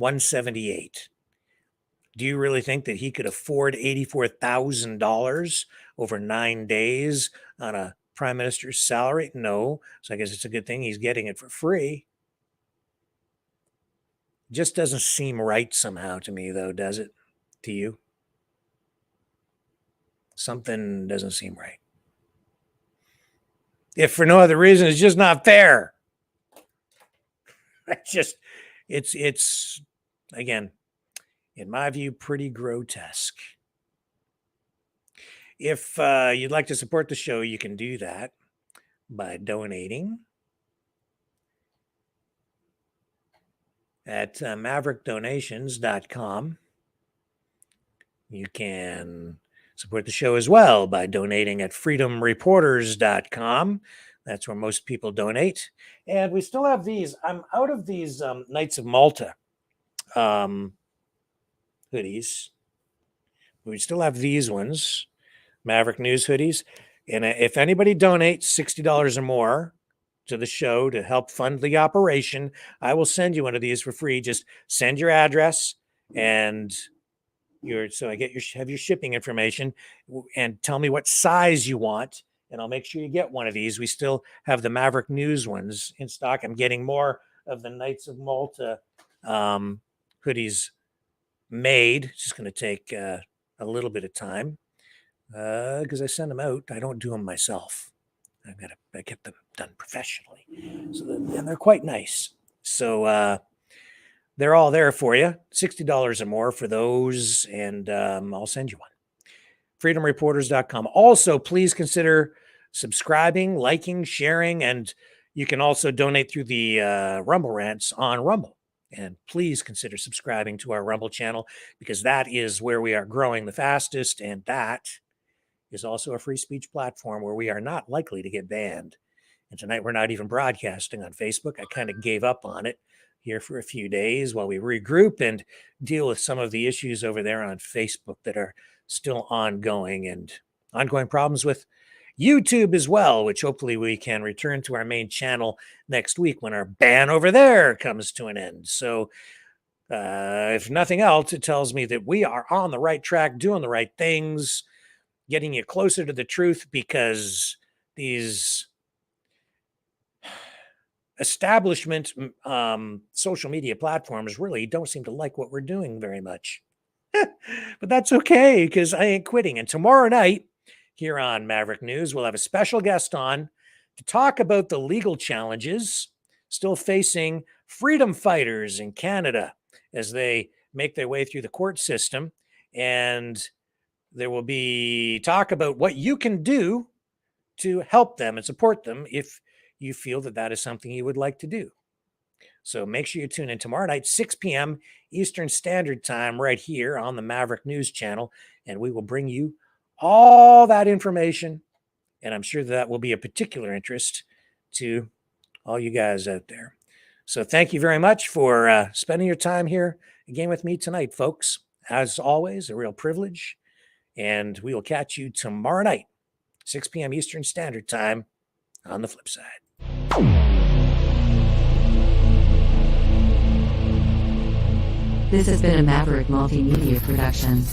$178,000. Do you really think that he could afford $84,000 over 9 days on a prime minister's salary? No. So I guess it's a good thing he's getting it for free. Just doesn't seem right somehow to me, though, does it? To you? Something doesn't seem right. If for no other reason, it's just not fair. It's again, in my view, pretty grotesque. If you'd like to support the show, you can do that by donating at maverickdonations.com. You can support the show as well by donating at freedomreporters.com. That's where most people donate. And we still have these. I'm out of these Knights of Malta hoodies. We still have these ones, Maverick News hoodies. And if anybody donates $60 or more to the show to help fund the operation, I will send you one of these for free. Just send your address and so I have your shipping information and tell me what size you want, and I'll make sure you get one of these. We still have the Maverick News ones in stock. I'm getting more of the Knights of Malta hoodies made. It's just going to take a little bit of time because I send them out. I don't do them myself. I get them done professionally, and they're quite nice. So they're all there for you, $60 or more for those, and I'll send you one. freedomreporters.com. Also, please consider subscribing, liking, sharing, and you can also donate through the Rumble Rants on Rumble. And please consider subscribing to our Rumble channel because that is where we are growing the fastest, and that is also a free speech platform where we are not likely to get banned. And tonight we're not even broadcasting on Facebook. I kind of gave up on it here for a few days while we regroup and deal with some of the issues over there on Facebook that are still ongoing, and ongoing problems with YouTube as well, which hopefully we can return to our main channel next week when our ban over there comes to an end. So if nothing else, it tells me that we are on the right track, doing the right things, getting you closer to the truth, because these establishment social media platforms really don't seem to like what we're doing very much. But that's okay, because I ain't quitting. And tomorrow night, here on Maverick News. We'll have a special guest on to talk about the legal challenges still facing freedom fighters in Canada as they make their way through the court system. And there will be talk about what you can do to help them and support them if you feel that that is something you would like to do. So make sure you tune in tomorrow night, 6 p.m. Eastern Standard Time, right here on the Maverick News Channel. And we will bring you all that information. And I'm sure that will be of particular interest to all you guys out there. So thank you very much for spending your time here again with me tonight, folks. As always, a real privilege. And we will catch you tomorrow night, 6 p.m. Eastern Standard Time on the flip side. This has been a Maverick Multimedia production.